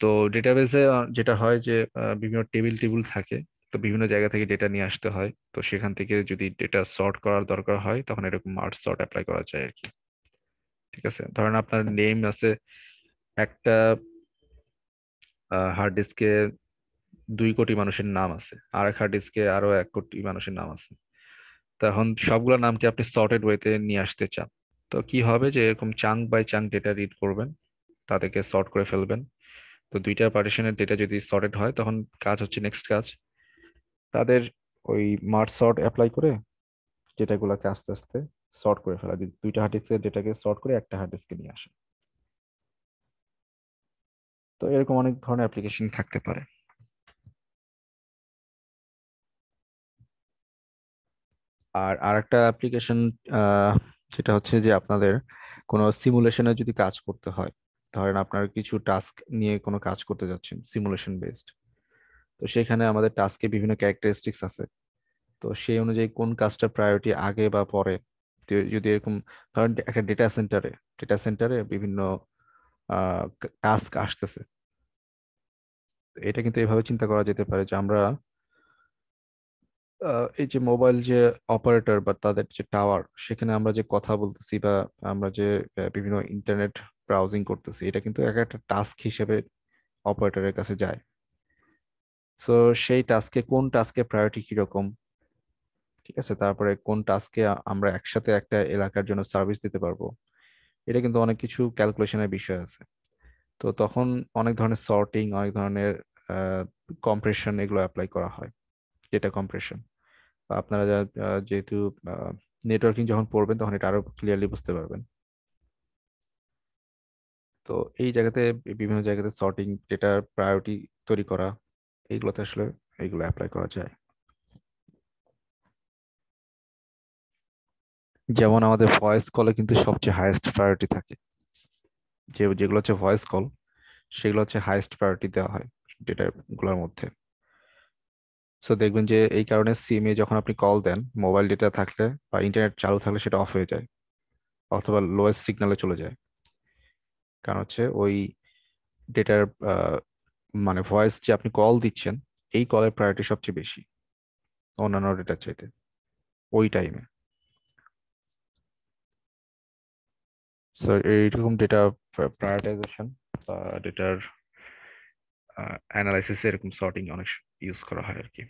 তো ডেটাবেসে যেটা হয় যে বিভিন্ন টেবিল টেবিল থাকে, তো বিভিন্ন জায়গা থেকে ডেটা নিয়ে আসতে হয়, তো সেখান থেকে যদি ডেটা সর্ট করার দরকার হয় তখন এরকম মার্জ সর্ট অ্যাপ্লাই করা যায় আর কি। ঠিক আছে, ধরেন আপনার নেম আছে একটা হার্ড ডিস্কে 2 কোটি মানুষের নাম আছে, আর এক হার্ড ডিস্কে আরো 1 কোটি মানুষের নাম আছে। তখন সবগুলো নামকে আপনি সর্টেড ওয়েতে নিয়ে আসতে চান, তো কি হবে যে এরকম chunk by chunk data read করবেন, তাদেরকে সর্ট করে ফেলবেন। তো 2টা পার্টিশনের ডেটা যদি সর্টেড হয় তখন কাজ হচ্ছে, নেক্সট কাজ তাদের ওই মার্জ সর্ট অ্যাপ্লাই করে ডেটাগুলোকে আস্তে আস্তে সর্ট করে ফেলা, 2টা হার্ড ডিস্কের ডেটাকে সর্ট করে একটা হার্ড ডিস্কে নিয়ে আসে। তো এরকম অনেক ধরনের অ্যাপ্লিকেশন থাকতে পারে। আর আরেকটা অ্যাপ্লিকেশন যেটা হচ্ছে যে আপনাদের কোনো সিমুলেশনে যদি কাজ করতে হয়, ধরেন আপনার কিছু টাস্ক নিয়ে কোনো কাজ করতে যাচ্ছেন সিমুলেশন বেসড, তো সেখানে আমাদের টাস্কে বিভিন্ন ক্যারেক্টারিস্টিক্স আছে। তো সেই অনুযায়ী কোন কাজটা প্রায়োরিটি আগে বা পরে, তো যদি এরকম ধরেন একটা ডেটা সেন্টারে বিভিন্ন টাস্ক আসতেছে, তো এটা কিন্তু এভাবে চিন্তা করা যেতে পারে যে আমরা এই যে মোবাইল যে অপারেটর বা তাদের যে টাওয়ার, সেখানে আমরা যে কথা বলতেছি বা আমরা যে বিভিন্ন ইন্টারনেট ব্রাউজিং করতেছি, এটা কিন্তু এক একটা টাস্ক হিসেবে অপারেটরের কাছে যায়। তো সেই কোন টাস্কে প্রায়োরিটি কিরকম, ঠিক আছে, তারপরে কোন টাস্কে আমরা একসাথে একটা এলাকার জন্য সার্ভিস দিতে পারবো, এটা কিন্তু অনেক কিছু ক্যালকুলেশনের বিষয় আছে। তো তখন অনেক ধরনের সর্টিং, অনেক ধরনের কম্প্রেশন এগুলো অ্যাপ্লাই করা হয়, ডেটা কম্প্রেশন। আপনারা যেহেতু নেটওয়ার্কিং যখন পড়বেন তখন এটা আরো ক্লিয়ারলি বুঝতে পারবেন। তো এই জায়গাতে বিভিন্ন জায়গাতে সর্টিং, ডেটার প্রায়োরিটি তৈরি করা, এইগুলোতে আসলে এইগুলো অ্যাপ্লাই করা যায়। যেমন আমাদের ভয়েস কলে কিন্তু সবচেয়ে হাইয়েস্ট প্রায়োরিটি থাকে, যেগুলো হচ্ছে ভয়েস কল, সেগুলো হচ্ছে হাইয়েস্ট প্রায়োরিটি দেওয়া হয় ডেটা গুলোর মধ্যে। সো দেখবেন যে এই কারণে সিমে যখন আপনি কল দেন, মোবাইল ডেটা থাকলে বা ইন্টারনেট চালু থাকলে সেটা অফ হয়ে যায় অথবা লোয়েস্ট সিগন্যালে চলে যায়। কারণ হচ্ছে ওই ডেটার মানে ভয়েস যে আপনি কল দিচ্ছেন, এই কলের প্রায়োরিটি সবচেয়ে বেশি অন্যান্য ডেটার চাইতে ওই টাইমে। সো এইরকম ডেটা প্রায়োরিটাইজেশন বা ডেটার অ্যানালাইসিস, এরকম সর্টিং অনেক ইউজ করা হয় আর কি।